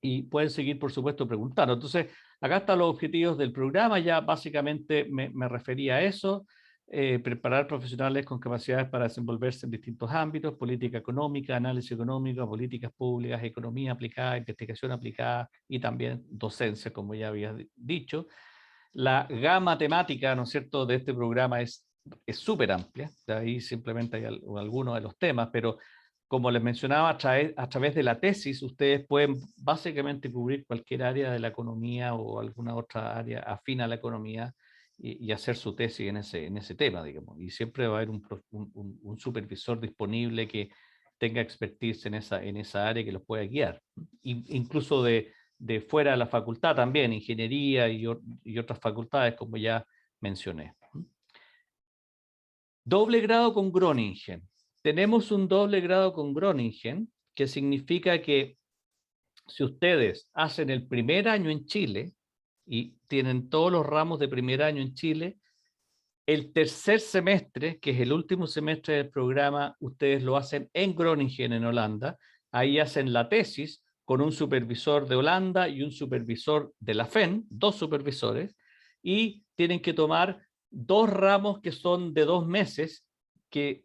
y pueden seguir, por supuesto, preguntando. Entonces, acá están los objetivos del programa, ya básicamente me refería a eso, preparar profesionales con capacidades para desenvolverse en distintos ámbitos, política económica, análisis económico, políticas públicas, economía aplicada, investigación aplicada y también docencia, como ya había dicho. La gama temática, ¿no es cierto?, de este programa es súper amplia, de ahí simplemente hay algunos de los temas, pero como les mencionaba, a través de la tesis, ustedes pueden básicamente cubrir cualquier área de la economía o alguna otra área afín a la economía y hacer su tesis en ese tema, digamos. Y siempre va a haber un supervisor disponible que tenga expertise en esa área que los pueda guiar. Incluso de fuera de la facultad también, ingeniería y otras facultades, como ya mencioné. Doble grado con Groningen. Tenemos un doble grado con Groningen, que significa que si ustedes hacen el primer año en Chile y tienen todos los ramos de primer año en Chile, el tercer semestre, que es el último semestre del programa, ustedes lo hacen en Groningen, en Holanda. Ahí hacen la tesis con un supervisor de Holanda y un supervisor de la FEN, 2 supervisores, y tienen que tomar 2 ramos que son de 2 meses, que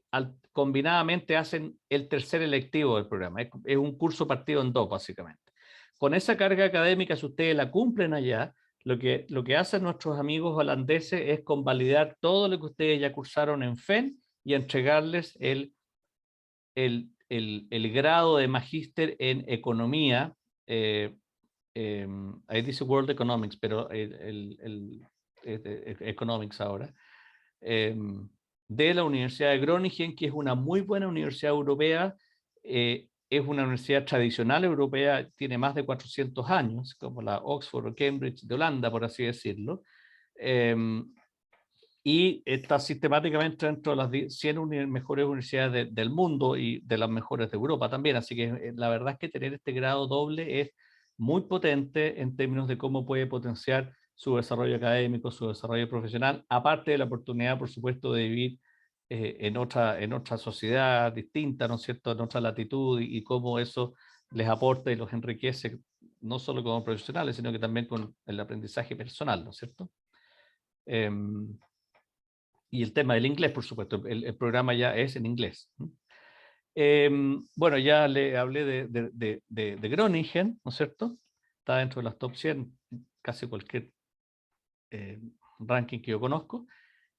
combinadamente hacen el tercer electivo del programa. Es un curso partido en 2, básicamente. Con esa carga académica, si ustedes la cumplen allá, lo que hacen nuestros amigos holandeses es convalidar todo lo que ustedes ya cursaron en FEN y entregarles el grado de magíster en economía. Ahí dice World Economics, pero Economics ahora. De la Universidad de Groningen, que es una muy buena universidad europea. Es una universidad tradicional europea, tiene más de 400 años, como la Oxford o Cambridge de Holanda, por así decirlo, y está sistemáticamente dentro de las 100 mejores universidades del mundo y de las mejores de Europa también, así que la verdad es que tener este grado doble es muy potente en términos de cómo puede potenciar su desarrollo académico, su desarrollo profesional, aparte de la oportunidad, por supuesto, de vivir en otra sociedad distinta, ¿no es cierto?, en otra latitud y cómo eso les aporta y los enriquece, no solo como profesionales, sino que también con el aprendizaje personal, ¿no es cierto? Y el tema del inglés, por supuesto, el programa ya es en inglés. Bueno, ya le hablé de Groningen, ¿no es cierto? Está dentro de las top 100, casi cualquier ranking que yo conozco.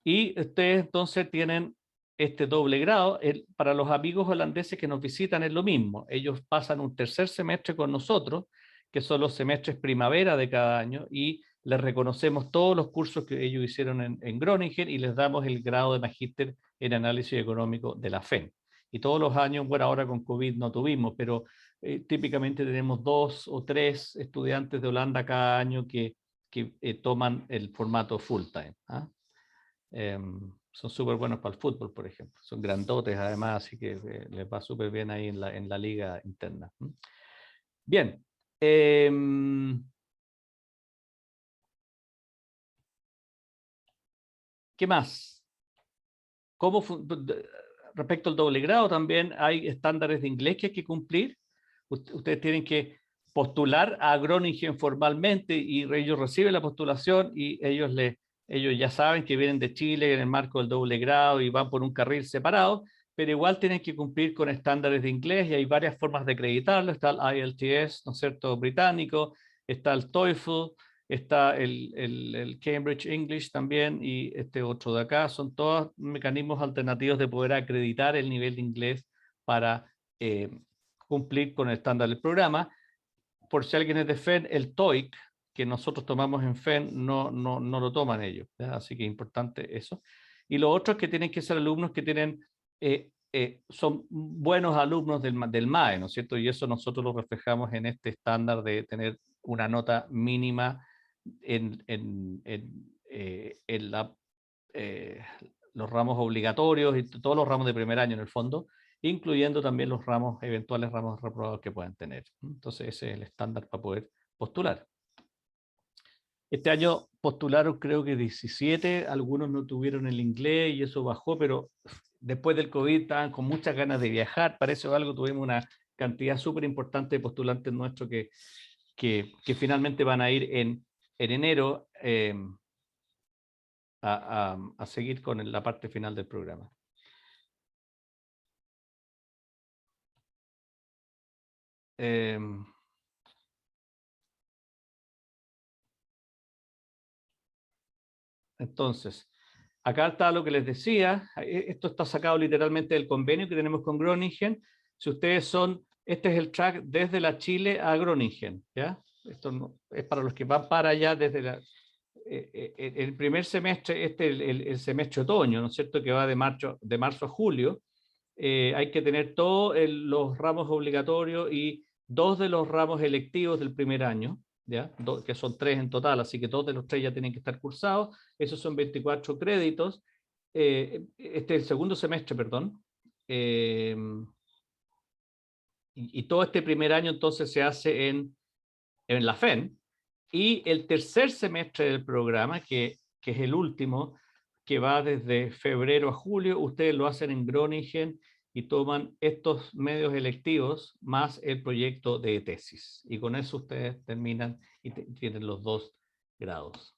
Y ustedes entonces tienen este doble grado. Para los amigos holandeses que nos visitan es lo mismo. Ellos pasan un tercer semestre con nosotros, que son los semestres primavera de cada año, y les reconocemos todos los cursos que ellos hicieron en Groningen y les damos el grado de magíster en análisis económico de la FEN. Y todos los años, bueno, ahora con COVID no tuvimos, pero típicamente tenemos 2 o 3 estudiantes de Holanda cada año que toman el formato full time. Son súper buenos para el fútbol, por ejemplo. Son grandotes además, así que les va súper bien ahí en la liga interna. Bien. ¿Qué más? Respecto al doble grado también hay estándares de inglés que hay que cumplir. Ustedes tienen que postular a Groningen formalmente y ellos reciben la postulación y ellos ya saben que vienen de Chile en el marco del doble grado y van por un carril separado, pero igual tienen que cumplir con estándares de inglés y hay varias formas de acreditarlo. Está el IELTS, ¿no es cierto?, británico, está el TOEFL, está el Cambridge English también y este otro de acá. Son todos mecanismos alternativos de poder acreditar el nivel de inglés para cumplir con el estándar del programa. Por si alguien es de FEN, el TOEIC, que nosotros tomamos en FEN, no lo toman ellos, ¿ya? Así que es importante eso. Y lo otro es que tienen que ser alumnos que tienen, son buenos alumnos del MAE, ¿no es cierto? Y eso nosotros lo reflejamos en este estándar de tener una nota mínima en los ramos obligatorios y todos los ramos de primer año en el fondo, incluyendo también los ramos, eventuales ramos reprobados que puedan tener. Entonces ese es el estándar para poder postular. Este año postularon creo que 17, algunos no tuvieron el inglés y eso bajó, pero después del COVID estaban con muchas ganas de viajar, parece o algo, tuvimos una cantidad súper importante de postulantes nuestros que finalmente van a ir en enero a seguir con la parte final del programa. Entonces, acá está lo que les decía. Esto está sacado literalmente del convenio que tenemos con Groningen. Si ustedes son, este es el track desde la Chile a Groningen, ¿ya? Esto no, es para los que van para allá desde el primer semestre, el semestre otoño, ¿no es cierto?, que va de marzo a julio. Hay que tener todos los ramos obligatorios y 2 de los ramos electivos del primer año, ¿ya? Que son 3 en total, así que 2 de los 3 ya tienen que estar cursados. Esos son 24 créditos. Este es el segundo semestre, perdón. Y todo este primer año entonces se hace en la FEN. Y el tercer semestre del programa, que es el último, que va desde febrero a julio, ustedes lo hacen en Groningen y toman estos medios electivos más el proyecto de tesis. Y con eso ustedes terminan y tienen los 2 grados.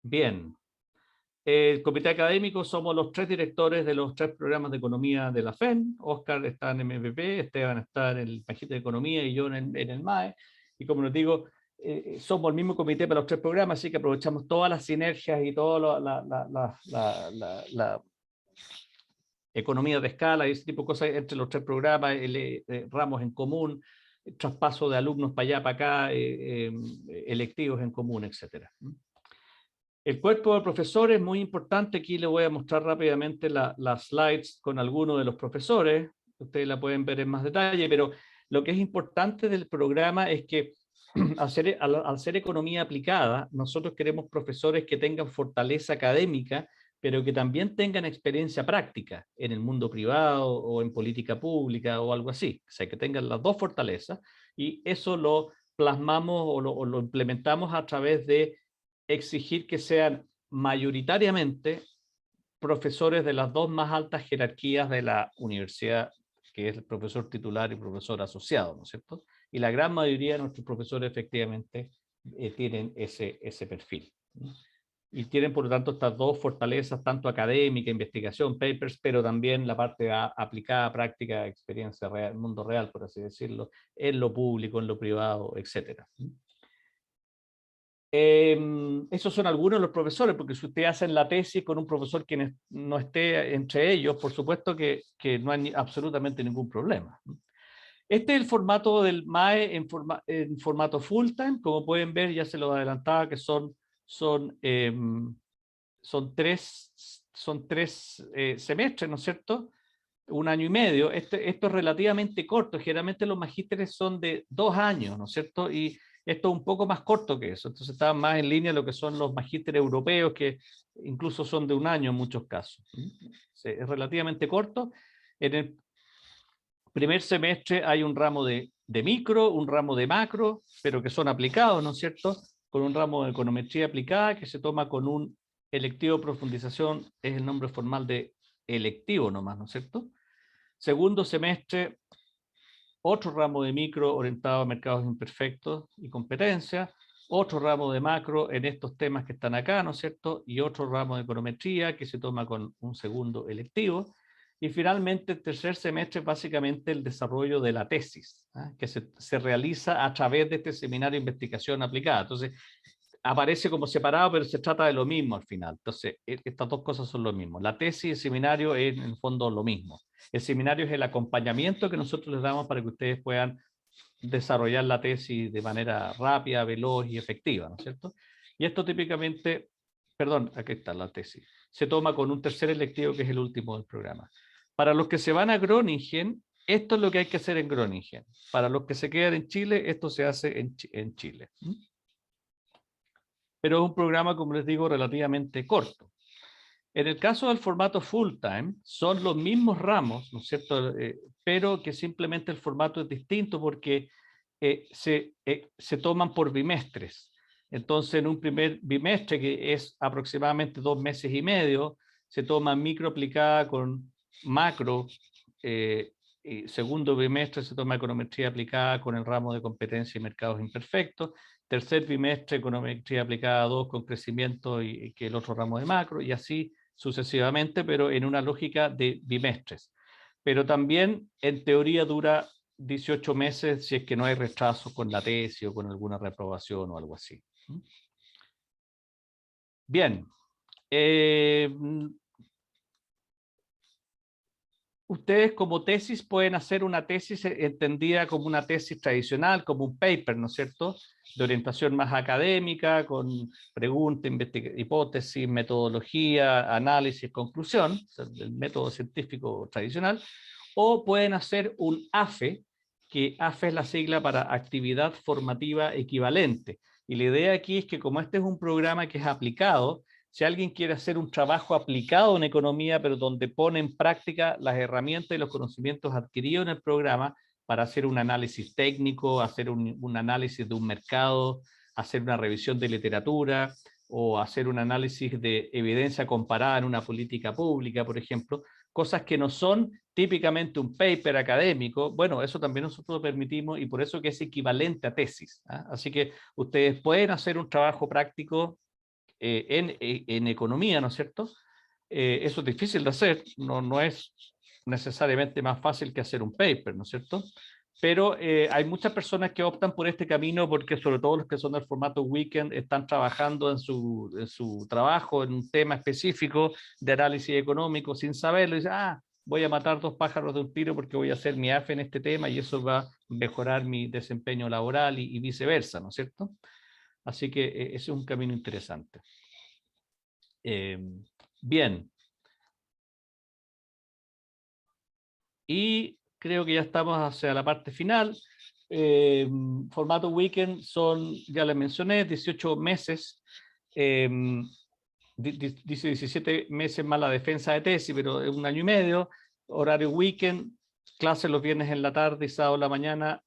Bien. El comité académico somos los 3 directores de los 3 programas de economía de la FEN. Oscar está en MPP, Esteban está en el Magíster de Economía y yo en el MAE. Y como les digo, somos el mismo comité para los 3 programas, así que aprovechamos todas las sinergias y toda la economía de escala y ese tipo de cosas entre los 3 programas, ramos en común, traspaso de alumnos para allá, para acá, electivos en común, etcétera. El cuerpo de profesores es muy importante. Aquí les voy a mostrar rápidamente las slides con algunos de los profesores. Ustedes la pueden ver en más detalle, pero lo que es importante del programa es que al ser economía aplicada, nosotros queremos profesores que tengan fortaleza académica, pero que también tengan experiencia práctica en el mundo privado o en política pública o algo así. O sea, que tengan las 2 fortalezas y eso lo plasmamos o lo implementamos a través de exigir que sean mayoritariamente profesores de las 2 más altas jerarquías de la universidad, que es el profesor titular y profesor asociado, ¿no es cierto? Y la gran mayoría de nuestros profesores efectivamente tienen ese perfil. Y tienen, por lo tanto, estas 2 fortalezas, tanto académica, investigación, papers, pero también la parte aplicada, práctica, experiencia real, mundo real, por así decirlo, en lo público, en lo privado, etcétera. Esos son algunos de los profesores, porque si ustedes hacen la tesis con un profesor que no esté entre ellos, por supuesto que no hay absolutamente ningún problema. Este es el formato del MAE en formato full time. Como pueden ver, ya se lo adelantaba, que son 3 semestres, ¿no es cierto? 1 año y medio. Esto es relativamente corto. Generalmente los magísteres son de 2 años, ¿no es cierto? Y esto es un poco más corto que eso. Entonces está más en línea de lo que son los magísteres europeos, que incluso son de 1 año en muchos casos. Es relativamente corto. En el primer semestre hay un ramo de micro, un ramo de macro, pero que son aplicados, ¿no es cierto? Con un ramo de econometría aplicada que se toma con un electivo de profundización, es el nombre formal de electivo nomás, ¿no es cierto? Segundo semestre, otro ramo de micro orientado a mercados imperfectos y competencia. otro ramo de macro en estos temas que están acá, ¿no es cierto? Y otro ramo de econometría que se toma con un segundo electivo. Y finalmente el tercer semestre es básicamente el desarrollo de la tesis, ¿eh? Que se realiza a través de este seminario de investigación aplicada. Entonces, aparece como separado, pero se trata de lo mismo al final. Entonces, estas dos cosas son lo mismo. La tesis y el seminario es en el fondo lo mismo. El seminario es el acompañamiento que nosotros les damos para que ustedes puedan desarrollar la tesis de manera rápida, veloz y efectiva, ¿no es cierto? Y esto típicamente, perdón, aquí está la tesis, se toma con un tercer electivo que es el último del programa. Para los que se van a Groningen, esto es lo que hay que hacer en Groningen. Para los que se quedan en Chile, esto se hace en Chile. Pero es un programa, como les digo, relativamente corto. En el caso del formato full time, son los mismos ramos, ¿no es cierto? Pero que simplemente el formato es distinto porque se toman por bimestres. Entonces, en un primer bimestre, que es aproximadamente 2 meses y medio, se toma micro aplicada con macro. Y segundo bimestre se toma econometría aplicada con el ramo de competencia y mercados imperfectos. Tercer bimestre, econometría aplicada 2 con crecimiento y que el otro ramo de macro, y así sucesivamente, pero en una lógica de bimestres. Pero también, en teoría, dura 18 meses si es que no hay retraso con la tesis o con alguna reprobación o algo así. Bien. Ustedes como tesis pueden hacer una tesis entendida como una tesis tradicional, como un paper, ¿no es cierto?, de orientación más académica, con pregunta, hipótesis, metodología, análisis, conclusión, o sea, el método científico tradicional, o pueden hacer un AFE, que AFE es la sigla para actividad formativa equivalente. Y la idea aquí es que como este es un programa que es aplicado, si alguien quiere hacer un trabajo aplicado en economía, pero donde pone en práctica las herramientas y los conocimientos adquiridos en el programa para hacer un análisis técnico, hacer un análisis de un mercado, hacer una revisión de literatura o hacer un análisis de evidencia comparada en una política pública, por ejemplo, cosas que no son típicamente un paper académico, bueno, eso también nosotros lo permitimos y por eso que es equivalente a tesis. ¿Eh? Así que ustedes pueden hacer un trabajo práctico en economía, ¿no es cierto? Eso es difícil de hacer, no es necesariamente más fácil que hacer un paper, ¿no es cierto? Pero hay muchas personas que optan por este camino porque sobre todo los que son del formato weekend están trabajando en su trabajo en un tema específico de análisis económico sin saberlo y dicen, voy a matar 2 pájaros de un tiro porque voy a hacer mi AFE en este tema y eso va a mejorar mi desempeño laboral y viceversa, ¿no es cierto? Así que ese es un camino interesante. Bien. Y creo que ya estamos hacia la parte final. Formato weekend son, ya les mencioné, 18 meses. Dice 17 meses más la defensa de tesis, pero es 1 año y medio. Horario weekend, clases los viernes en la tarde y sábado en la mañana,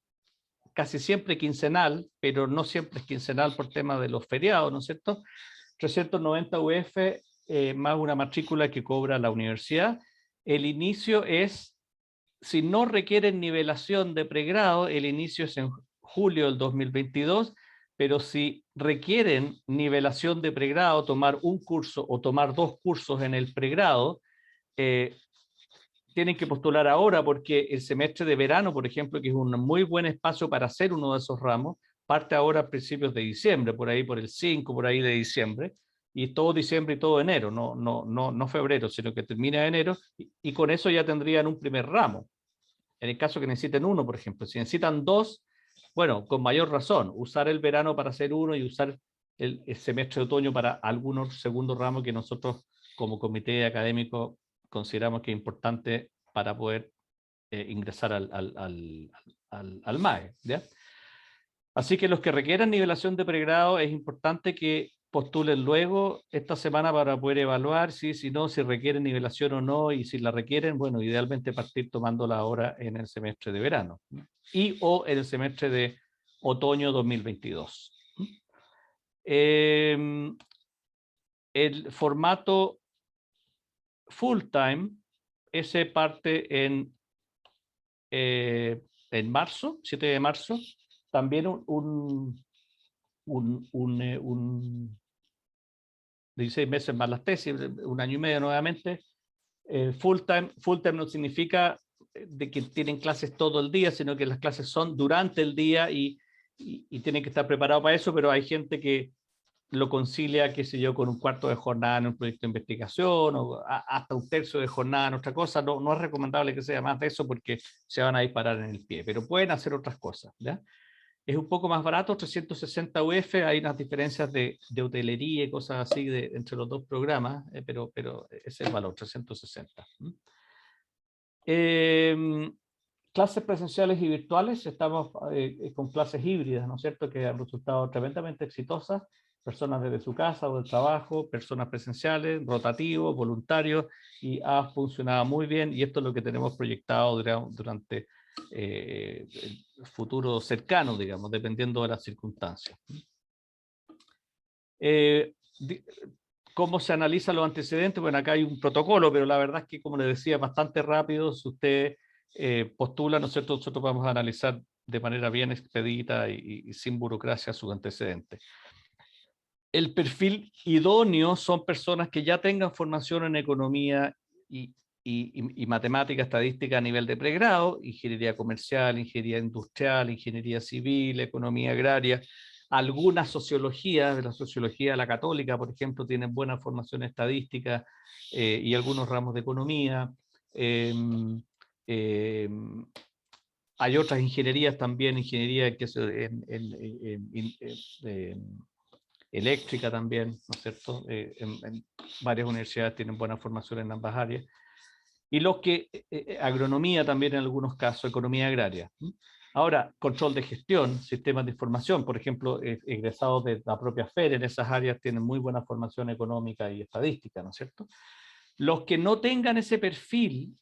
casi siempre quincenal, pero no siempre es quincenal por tema de los feriados, ¿no es cierto? 390 UF más una matrícula que cobra la universidad. El inicio es, si no requieren nivelación de pregrado, el inicio es en julio del 2022, pero si requieren nivelación de pregrado, tomar un curso o tomar 2 cursos en el pregrado, tienen que postular ahora porque el semestre de verano, por ejemplo, que es un muy buen espacio para hacer uno de esos ramos, parte ahora a principios de diciembre, por ahí por el 5, por ahí de diciembre, y todo diciembre y todo enero, no febrero, sino que termina enero, y con eso ya tendrían un primer ramo. En el caso que necesiten uno, por ejemplo, si necesitan 2, bueno, con mayor razón, usar el verano para hacer uno y usar el semestre de otoño para algunos segundo ramo que nosotros como comité académico consideramos que es importante para poder ingresar al MAE. ¿Ya? Así que los que requieran nivelación de pregrado es importante que postulen luego esta semana para poder evaluar si no, si requieren nivelación o no, y si la requieren, bueno, idealmente partir tomándola ahora en el semestre de verano y o en el semestre de otoño 2022. El formato full time, ese parte en marzo, 7 de marzo, también un 16 meses más las tesis, 1 año y medio nuevamente. Full time no significa de que tienen clases todo el día, sino que las clases son durante el día y tienen que estar preparados para eso, pero hay gente que lo concilia, qué sé yo, con un cuarto de jornada en un proyecto de investigación o hasta un tercio de jornada en otra cosa. No es recomendable que sea más de eso porque se van a disparar en el pie, pero pueden hacer otras cosas, ¿ya? Es un poco más barato, 360 UF, hay unas diferencias de hotelería y cosas así entre los dos programas, pero ese es el valor, 360. Clases presenciales y virtuales, estamos con clases híbridas, ¿no es cierto?, que han resultado tremendamente exitosas, personas desde su casa o del trabajo, personas presenciales, rotativos, voluntarios, y ha funcionado muy bien, y esto es lo que tenemos proyectado durante el futuro cercano, digamos, dependiendo de las circunstancias. ¿Cómo se analizan los antecedentes? Bueno, acá hay un protocolo, pero la verdad es que, como les decía, bastante rápido. Si usted postula, ¿no es cierto?, nosotros vamos a analizar de manera bien expedita y sin burocracia sus antecedentes. El perfil idóneo son personas que ya tengan formación en economía y matemática, estadística a nivel de pregrado, ingeniería comercial, ingeniería industrial, ingeniería civil, economía agraria, alguna sociología, de la sociología de la católica, por ejemplo, tienen buena formación estadística y algunos ramos de economía. Hay otras ingenierías también, ingeniería que es eléctrica también, ¿no es cierto? En varias universidades tienen buena formación en ambas áreas. Y los que, agronomía también en algunos casos, economía agraria. Ahora, control de gestión, sistemas de información, por ejemplo, egresados de la propia FER en esas áreas tienen muy buena formación económica y estadística, ¿no es cierto? Los que no tengan ese perfil,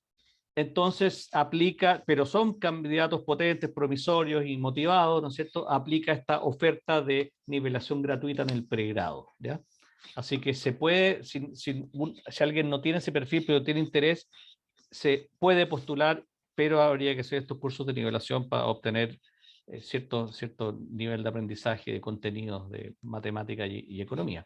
entonces aplica, pero son candidatos potentes, promisorios y motivados, ¿no es cierto? Aplica esta oferta de nivelación gratuita en el pregrado, ¿ya? Así que se puede, si alguien no tiene ese perfil, pero tiene interés, se puede postular, pero habría que hacer estos cursos de nivelación para obtener cierto nivel de aprendizaje de contenidos de matemática y economía.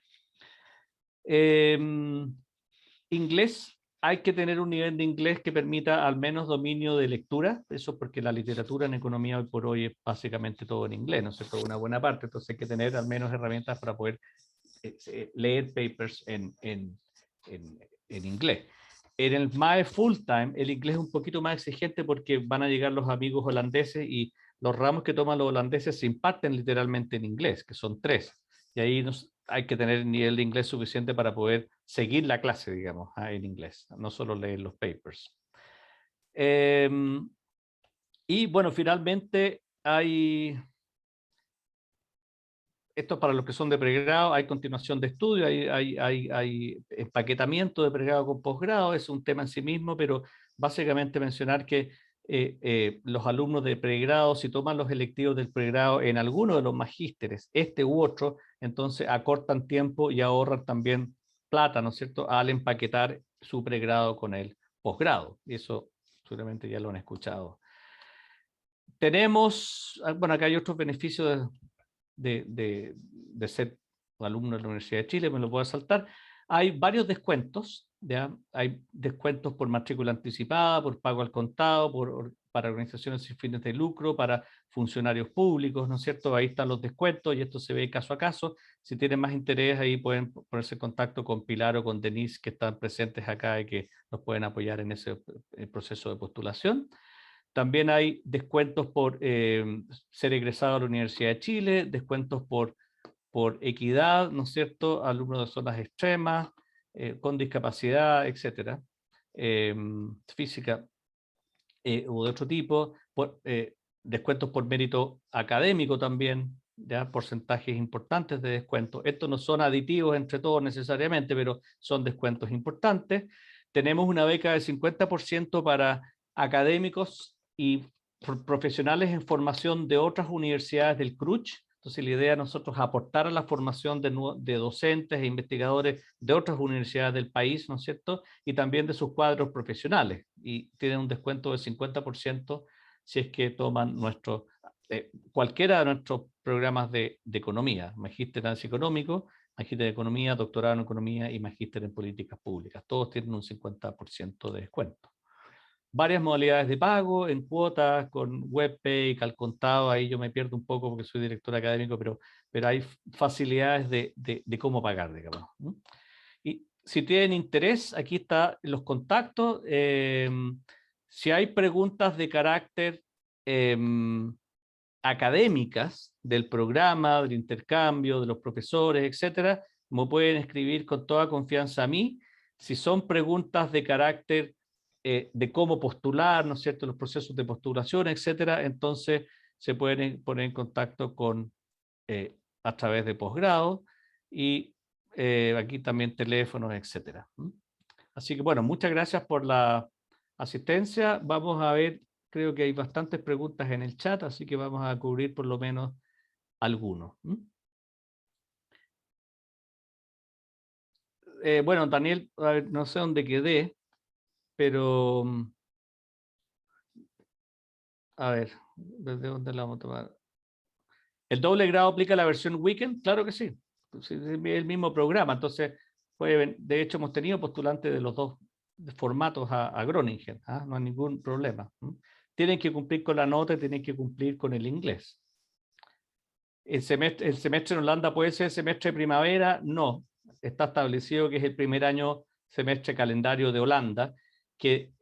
Inglés, hay que tener un nivel de inglés que permita al menos dominio de lectura, eso porque la literatura en economía hoy por hoy es básicamente todo en inglés, ¿no es cierto? Una buena parte, entonces hay que tener al menos herramientas para poder leer papers en inglés. En el MAE Full Time, el inglés es un poquito más exigente porque van a llegar los amigos holandeses y los ramos que toman los holandeses se imparten literalmente en inglés, que son 3. Y ahí hay que tener el nivel de inglés suficiente para poder seguir la clase, digamos, en inglés, no solo leer los papers. Y bueno, finalmente hay... Esto es para los que son de pregrado, hay continuación de estudio, hay empaquetamiento de pregrado con posgrado, es un tema en sí mismo, pero básicamente mencionar que los alumnos de pregrado, si toman los electivos del pregrado en alguno de los magísteres, este u otro, entonces acortan tiempo y ahorran también plata, ¿no es cierto?, al empaquetar su pregrado con el posgrado. Y eso seguramente ya lo han escuchado. Tenemos, bueno, acá hay otros beneficios de ser alumno de la Universidad de Chile, me lo puedo saltar. Hay varios descuentos, ¿ya? Hay descuentos por matrícula anticipada, por pago al contado, para organizaciones sin fines de lucro, para funcionarios públicos, ¿no es cierto? Ahí están los descuentos y esto se ve caso a caso. Si tienen más interés, ahí pueden ponerse en contacto con Pilar o con Denise, que están presentes acá y que nos pueden apoyar en ese proceso de postulación. También hay descuentos por ser egresado a la Universidad de Chile, descuentos por equidad, ¿no es cierto?, alumnos de zonas extremas, con discapacidad, etcétera, física u de otro tipo, descuentos por mérito académico también, ya porcentajes importantes de descuento. Estos no son aditivos entre todos necesariamente, pero son descuentos importantes. Tenemos una beca de 50% para académicos y profesionales en formación de otras universidades del CRUCH. Entonces la idea de nosotros es aportar a la formación de docentes e investigadores de otras universidades del país, ¿no es cierto? Y también de sus cuadros profesionales. Y tienen un descuento de 50% si es que toman nuestro cualquiera de nuestros programas de economía, magíster en análisis económico, magíster en economía, doctorado en economía y magíster en políticas públicas. Todos tienen un 50% de descuento. Varias modalidades de pago, en cuotas, con WebPay, al contado, ahí yo me pierdo un poco porque soy director académico, pero hay facilidades de cómo pagar, digamos. Y si tienen interés, aquí están los contactos. Si hay preguntas de carácter académicas del programa, del intercambio, de los profesores, etcétera, me pueden escribir con toda confianza a mí. Si son preguntas de carácter de cómo postular, ¿no es cierto?, los procesos de postulación, etcétera, entonces se pueden poner en contacto con, a través de posgrado y aquí también teléfonos, etcétera. Así que bueno, muchas gracias por la asistencia. Vamos a ver, creo que hay bastantes preguntas en el chat, así que vamos a cubrir por lo menos algunos. Bueno, Daniel, a ver, no sé dónde quedé, pero a ver, ¿desde dónde la vamos a tomar? ¿El doble grado aplica la versión weekend? Claro que sí. Es el mismo programa, entonces, de hecho, hemos tenido postulantes de los dos formatos a Groningen, ¿ah? No hay ningún problema. Tienen que cumplir con la nota y tienen que cumplir con el inglés. ¿El semestre en Holanda puede ser semestre de primavera? No. Está establecido que es el primer año semestre calendario de Holanda, que,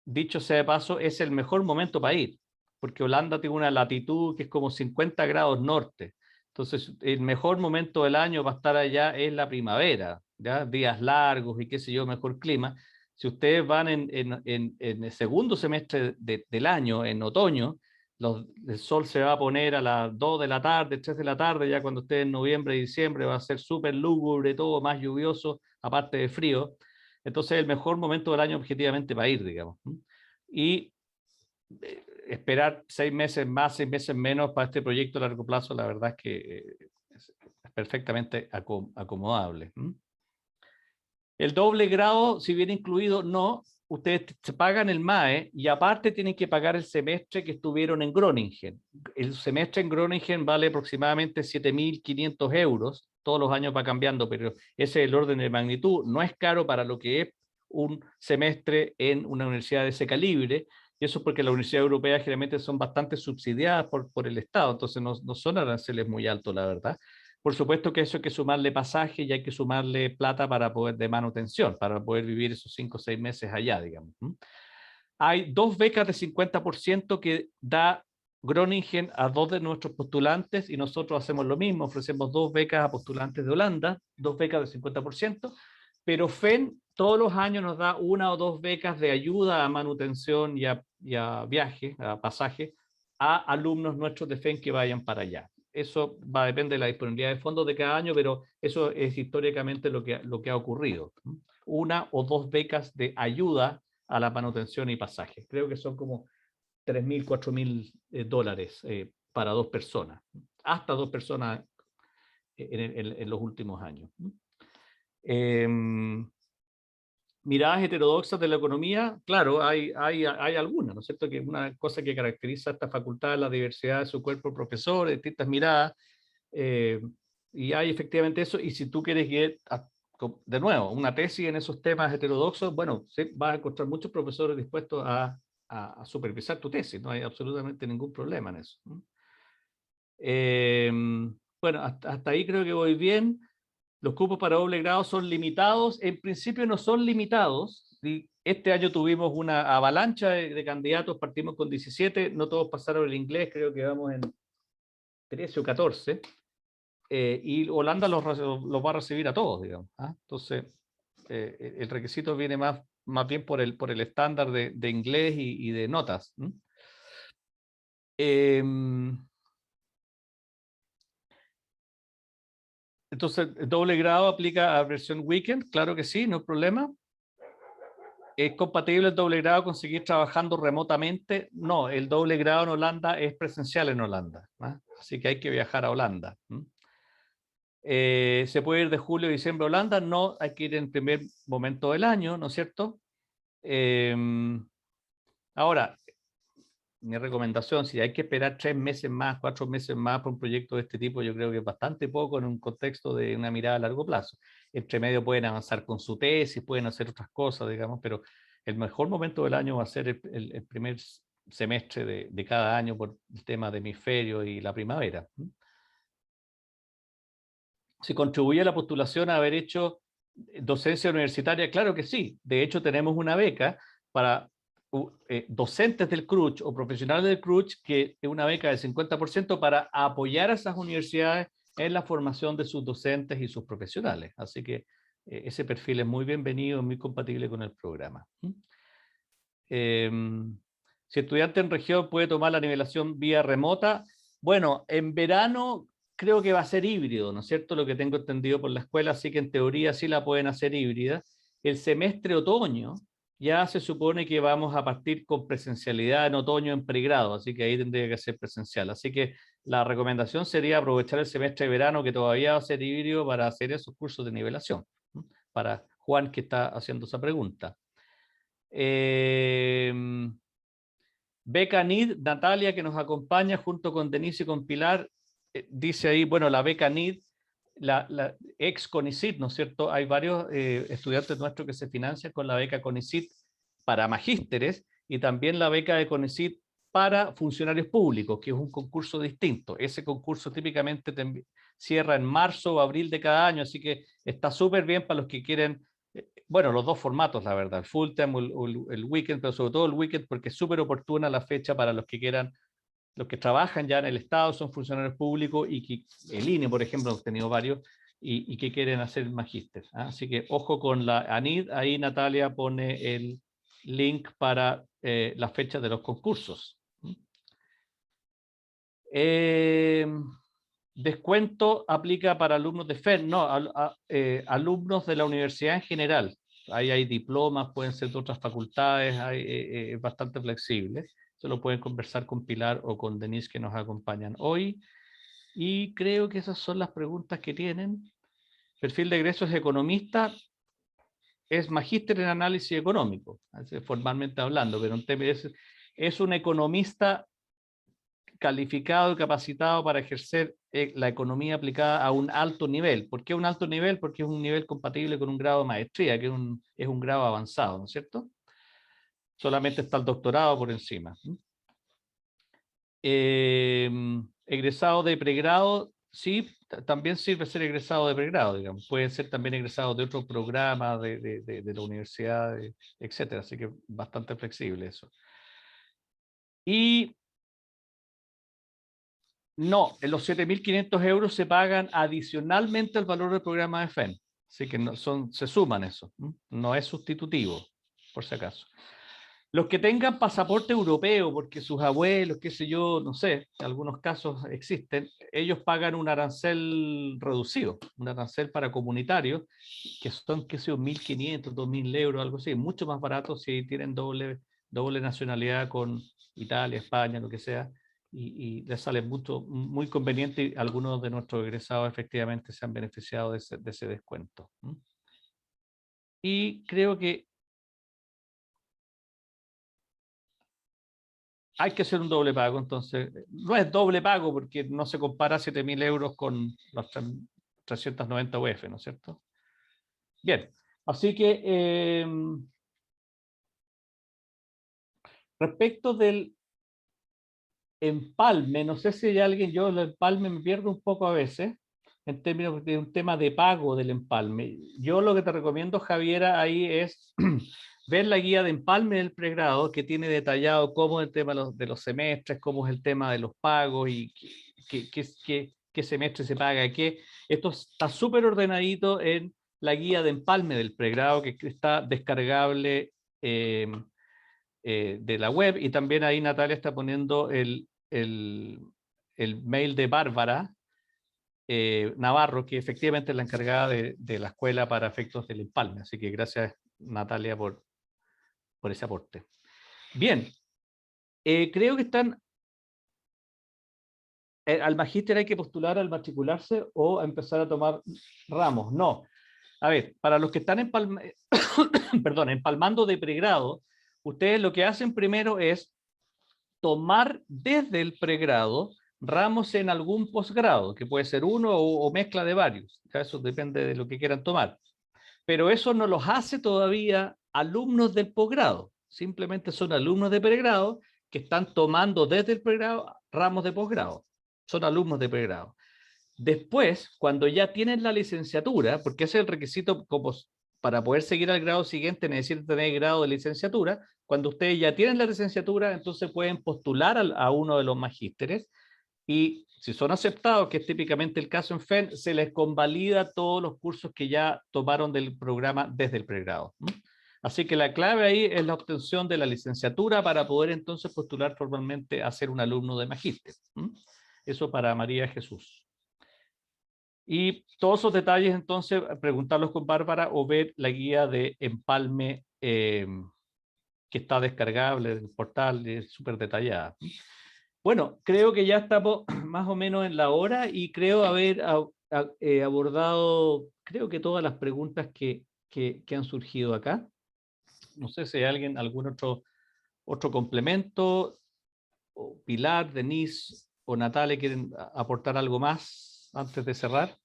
dicho sea de paso, es el mejor momento para ir, porque Holanda tiene una latitud que es como 50 grados norte. Entonces, el mejor momento del año para estar allá es la primavera, ¿ya? Días largos y qué sé yo, mejor clima. Si ustedes van en el segundo semestre del año, en otoño, el sol se va a poner a las 2 de la tarde, 3 de la tarde, ya cuando esté en noviembre y diciembre va a ser súper lúgubre, todo más lluvioso, aparte de frío. Entonces es el mejor momento del año objetivamente para ir, digamos. Y esperar 6 meses más, 6 meses menos para este proyecto a largo plazo, la verdad es que es perfectamente acomodable. El doble grado, si viene incluido, no. Ustedes se pagan el MAE y aparte tienen que pagar el semestre que estuvieron en Groningen. El semestre en Groningen vale aproximadamente 7.500 euros. Todos los años va cambiando, pero ese es el orden de magnitud. No es caro para lo que es un semestre en una universidad de ese calibre. Y eso es porque las universidades europeas generalmente son bastante subsidiadas por el Estado. Entonces no son aranceles muy altos, la verdad. Por supuesto que eso hay que sumarle pasaje y hay que sumarle plata para poder de manutención, para poder vivir esos 5 o 6 meses allá, digamos. Hay 2 becas de 50% que da Groningen a 2 de nuestros postulantes y nosotros hacemos lo mismo, ofrecemos 2 becas a postulantes de Holanda, 2 becas de 50%, pero FEN todos los años nos da 1 o 2 becas de ayuda a manutención y a viaje, a pasaje, a alumnos nuestros de FEN que vayan para allá. Eso va a depender de la disponibilidad de fondos de cada año, pero eso es históricamente lo que ha ocurrido. 1 o 2 becas de ayuda a la manutención y pasaje. Creo que son como $3.000, $4.000 para 2 personas. Hasta 2 personas en los últimos años. Miradas heterodoxas de la economía, claro, hay algunas, ¿no es cierto? Que una cosa que caracteriza a esta facultad es la diversidad de su cuerpo profesor, de distintas miradas, y hay efectivamente eso, y si tú quieres ir, de nuevo, una tesis en esos temas heterodoxos, bueno, sí, vas a encontrar muchos profesores dispuestos a supervisar tu tesis, no hay absolutamente ningún problema en eso. Bueno, hasta ahí creo que voy bien. Los cupos para doble grado son limitados. En principio no son limitados. Este año tuvimos una avalancha de candidatos, partimos con 17, no todos pasaron el inglés, creo que vamos en 13 o 14. Y Holanda los va a recibir a todos, digamos. Entonces, el requisito viene más bien por el estándar de inglés y de notas. Entonces, ¿el doble grado aplica a versión weekend? Claro que sí, no hay problema. ¿Es compatible el doble grado con seguir trabajando remotamente? No, el doble grado en Holanda es presencial en Holanda. Así que hay que viajar a Holanda. ¿Se puede ir de julio a diciembre a Holanda? No, hay que ir en el primer momento del año, ¿no es cierto? Ahora, mi recomendación, si hay que esperar 3 meses más, 4 meses más por un proyecto de este tipo, yo creo que es bastante poco en un contexto de una mirada a largo plazo. Entre medio pueden avanzar con su tesis, pueden hacer otras cosas, digamos, pero el mejor momento del año va a ser el primer semestre de cada año por el tema de hemisferio y la primavera. ¿Se contribuye a la postulación a haber hecho docencia universitaria? Claro que sí. De hecho, tenemos una beca para docentes del CRUCH o profesionales del CRUCH, que es una beca del 50% para apoyar a esas universidades en la formación de sus docentes y sus profesionales. Así que ese perfil es muy bienvenido, muy compatible con el programa. Si estudiante en región puede tomar la nivelación vía remota, bueno, en verano creo que va a ser híbrido, ¿no es cierto? Lo que tengo entendido por la escuela, así que en teoría sí la pueden hacer híbrida. El semestre otoño ya se supone que vamos a partir con presencialidad en otoño en pregrado, así que ahí tendría que ser presencial. Así que la recomendación sería aprovechar el semestre de verano, que todavía va a ser híbrido, para hacer esos cursos de nivelación. Para Juan, que está haciendo esa pregunta. Beca NID, Natalia, que nos acompaña junto con Denise y con Pilar, dice ahí, bueno, la beca NID, la ex CONICYT, ¿no es cierto? Hay varios estudiantes nuestros que se financian con la beca CONICYT para magísteres y también la beca de CONICYT para funcionarios públicos, que es un concurso distinto. Ese concurso típicamente cierra en marzo o abril de cada año, así que está súper bien para los que quieren, bueno, los dos formatos, la verdad, el full time o el weekend, pero sobre todo el weekend, porque es súper oportuna la fecha para los que quieran, los que trabajan ya en el Estado, son funcionarios públicos y que el INE, por ejemplo, hemos tenido varios, y que quieren hacer magíster. Así que ojo con la ANID, ahí Natalia pone el link para la fecha de los concursos. Descuento aplica para alumnos de FED, no, alumnos de la universidad en general. Ahí hay diplomas, pueden ser de otras facultades, es bastante flexible. Se lo pueden conversar con Pilar o con Denise, que nos acompañan hoy. Y creo que esas son las preguntas que tienen. Perfil de egresos economista, es magíster en análisis económico, formalmente hablando, pero es un economista calificado y capacitado para ejercer la economía aplicada a un alto nivel. ¿Por qué un alto nivel? Porque es un nivel compatible con un grado de maestría, que es un grado avanzado, ¿no es cierto? Solamente está el doctorado por encima. Egresado de pregrado, sí, también sirve ser egresado de pregrado, digamos. Pueden ser también egresados de otro programa de la universidad, etcétera. Así que bastante flexible eso. Y no, en los 7.500 euros se pagan adicionalmente al valor del programa de FEN. Así que no, se suman eso. No es sustitutivo, por si acaso. Los que tengan pasaporte europeo, porque sus abuelos, qué sé yo, no sé, en algunos casos existen, ellos pagan un arancel reducido, un arancel para comunitarios, que son, qué sé yo, 1.500, 2.000 euros, algo así, mucho más barato si tienen doble nacionalidad con Italia, España, lo que sea, y les sale muy conveniente, y algunos de nuestros egresados efectivamente se han beneficiado de ese descuento. Y creo que hay que hacer un doble pago, entonces, no es doble pago porque no se compara 7.000 euros con los 390 UF, ¿no es cierto? Bien, así que respecto del empalme, no sé si hay alguien, yo el empalme me pierdo un poco a veces, en términos de un tema de pago del empalme. Yo lo que te recomiendo, Javiera, ahí es ver la guía de empalme del pregrado, que tiene detallado cómo es el tema de los semestres, cómo es el tema de los pagos y qué semestre se paga, qué. Esto está súper ordenadito en la guía de empalme del pregrado, que está descargable de la web, y también ahí Natalia está poniendo el mail de Bárbara Navarro, que efectivamente es la encargada de la escuela para efectos del empalme. Así que gracias, Natalia, por ese aporte. Bien, creo que están... al magíster hay que postular al matricularse o a empezar a tomar ramos. No. A ver, para los que están perdón, empalmando de pregrado, ustedes lo que hacen primero es tomar desde el pregrado ramos en algún posgrado, que puede ser uno o mezcla de varios. Eso depende de lo que quieran tomar. Pero eso no los hace todavía alumnos del posgrado. Simplemente son alumnos de pregrado que están tomando desde el pregrado ramos de posgrado. Son alumnos de pregrado. Después, cuando ya tienen la licenciatura, porque ese es el requisito como para poder seguir al grado siguiente, necesitan tener grado de licenciatura. Cuando ustedes ya tienen la licenciatura, entonces pueden postular a uno de los magísteres y si son aceptados, que es típicamente el caso en FEN, se les convalida todos los cursos que ya tomaron del programa desde el pregrado. Así que la clave ahí es la obtención de la licenciatura para poder entonces postular formalmente a ser un alumno de magíster. Eso para María Jesús. Y todos esos detalles, entonces, preguntarlos con Bárbara o ver la guía de empalme que está descargable del portal, es súper detallada. Bueno, creo que ya estamos más o menos en la hora y creo haber abordado, creo que todas las preguntas que han surgido acá. No sé si hay alguien, algún otro complemento, o Pilar, Denise o Natalia quieren aportar algo más antes de cerrar.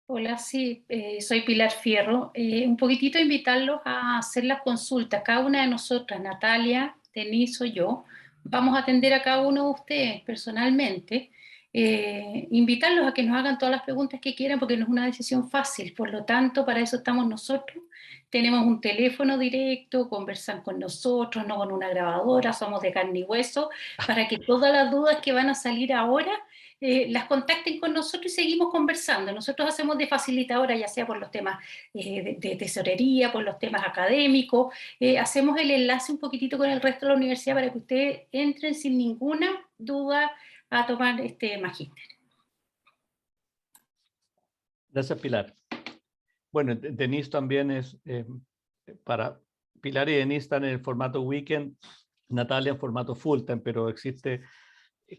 Hola, sí, soy Pilar Fierro. Un poquitito invitarlos a hacer las consultas. Cada una de nosotras, Natalia, Denise o yo, vamos a atender a cada uno de ustedes personalmente. Invitarlos a que nos hagan todas las preguntas que quieran porque no es una decisión fácil. Por lo tanto, para eso estamos nosotros. Tenemos un teléfono directo, conversan con nosotros, no con una grabadora, somos de carne y hueso, para que todas las dudas que van a salir ahora las contacten con nosotros y seguimos conversando. Nosotros hacemos de facilitadora, ya sea por los temas de tesorería, por los temas académicos, hacemos el enlace un poquitito con el resto de la universidad para que ustedes entren sin ninguna duda a tomar este magíster. Gracias, Pilar. Bueno, Denise también es para Pilar y Denise están en el formato weekend, Natalia en formato full time, pero existe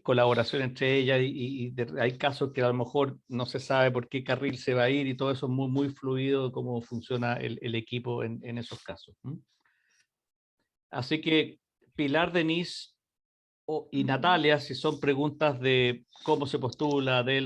colaboración entre ellas y hay casos que a lo mejor no se sabe por qué carril se va a ir y todo eso es muy, muy fluido cómo funciona el equipo en esos casos. Así que Pilar, Denise y Natalia, si son preguntas de cómo se postula, de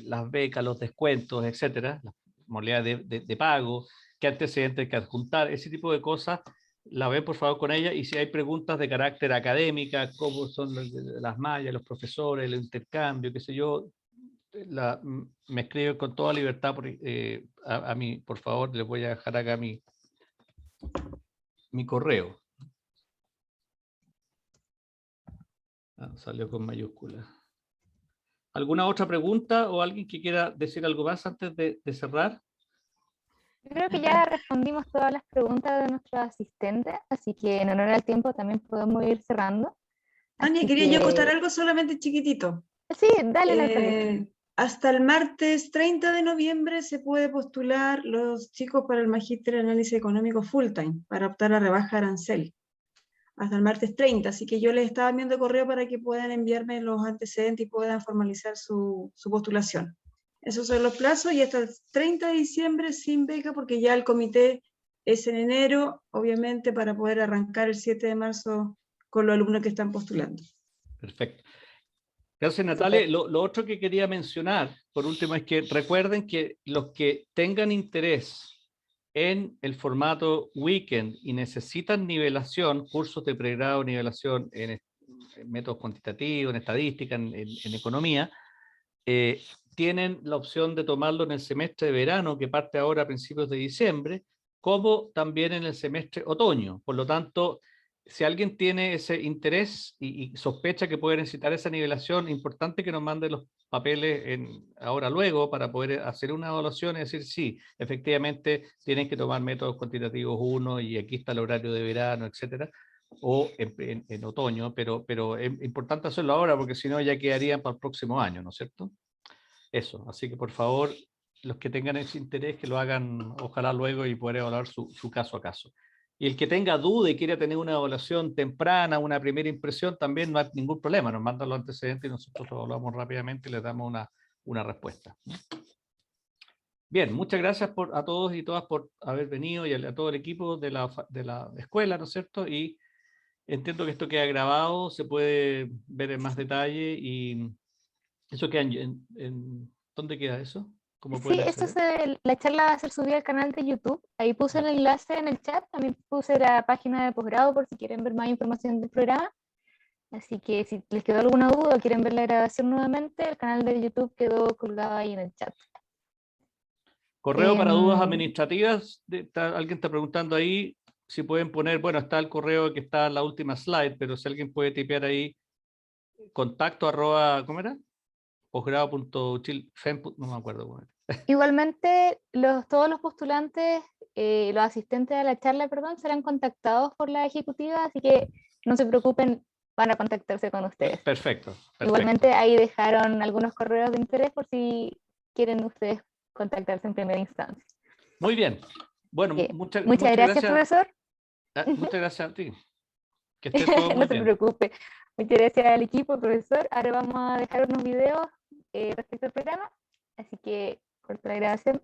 las becas, los descuentos, etcétera, las modalidades de pago, qué antecedentes hay que adjuntar, ese tipo de cosas, la ven por favor con ella. Y si hay preguntas de carácter académica, cómo son las mallas, los profesores, el intercambio, qué sé yo, me escriben con toda libertad a mí, por favor, les voy a dejar acá mi correo. Salió con mayúsculas. ¿Alguna otra pregunta o alguien que quiera decir algo más antes de cerrar? Yo creo que ya respondimos todas las preguntas de nuestros asistentes, así que en honor al tiempo también podemos ir cerrando. Tania, quería yo acotar algo solamente chiquitito. Sí, dale, Natalia. Hasta el martes 30 de noviembre se puede postular los chicos para el Magíster en Análisis Económico Full Time, para optar a rebaja arancel. Hasta el martes 30, así que yo les estaba enviando correo para que puedan enviarme los antecedentes y puedan formalizar su postulación. Esos son los plazos y hasta el 30 de diciembre sin beca porque ya el comité es en enero, obviamente para poder arrancar el 7 de marzo con los alumnos que están postulando. Perfecto. Gracias, Natalia. Lo otro que quería mencionar, por último, es que recuerden que los que tengan interés en el formato weekend y necesitan nivelación, cursos de pregrado, nivelación en métodos cuantitativos, en estadística, en economía, tienen la opción de tomarlo en el semestre de verano, que parte ahora a principios de diciembre, como también en el semestre otoño. Por lo tanto, si alguien tiene ese interés y sospecha que puede necesitar esa nivelación, importante que nos mande los papeles ahora luego para poder hacer una evaluación y decir, sí, efectivamente tienen que tomar métodos cuantitativos 1 y aquí está el horario de verano, etcétera, o en otoño, pero es importante hacerlo ahora porque si no ya quedarían para el próximo año, ¿no es cierto? Eso, así que por favor, los que tengan ese interés que lo hagan ojalá luego y poder evaluar su caso a caso. Y el que tenga duda y quiera tener una evaluación temprana, una primera impresión, también no hay ningún problema, nos mandan los antecedentes y nosotros lo evaluamos rápidamente y les damos una respuesta. Bien, muchas gracias a todos y todas por haber venido y a todo el equipo de la escuela, ¿no es cierto? Y Entiendo que esto queda grabado, se puede ver en más detalle y eso queda ¿dónde queda eso? ¿Cómo Sí, pueden acceder? la charla va a ser subida al canal de YouTube. Ahí puse el enlace en el chat. También puse la página de posgrado por si quieren ver más información del programa. Así que si les quedó alguna duda o quieren ver la grabación nuevamente, el canal de YouTube quedó colgado ahí en el chat. Correo para dudas Em, administrativas. Alguien está preguntando ahí si pueden poner, bueno, está el correo que está en la última slide, pero si alguien puede tipear ahí contacto arroba, ¿cómo era? Posgrado.chil, no me acuerdo cómo era. Igualmente, todos los postulantes, los asistentes a la charla, perdón, serán contactados por la ejecutiva, así que no se preocupen, van a contactarse con ustedes. Perfecto. Igualmente, ahí dejaron algunos correos de interés por si quieren ustedes contactarse en primera instancia. Muy bien. Bueno, muchas gracias, profesor. Muchas gracias a ti. Que esté todo muy No se bien. preocupe. Muchas gracias al equipo, profesor. Ahora vamos a dejar unos videos respecto al programa, así que corto la grabación.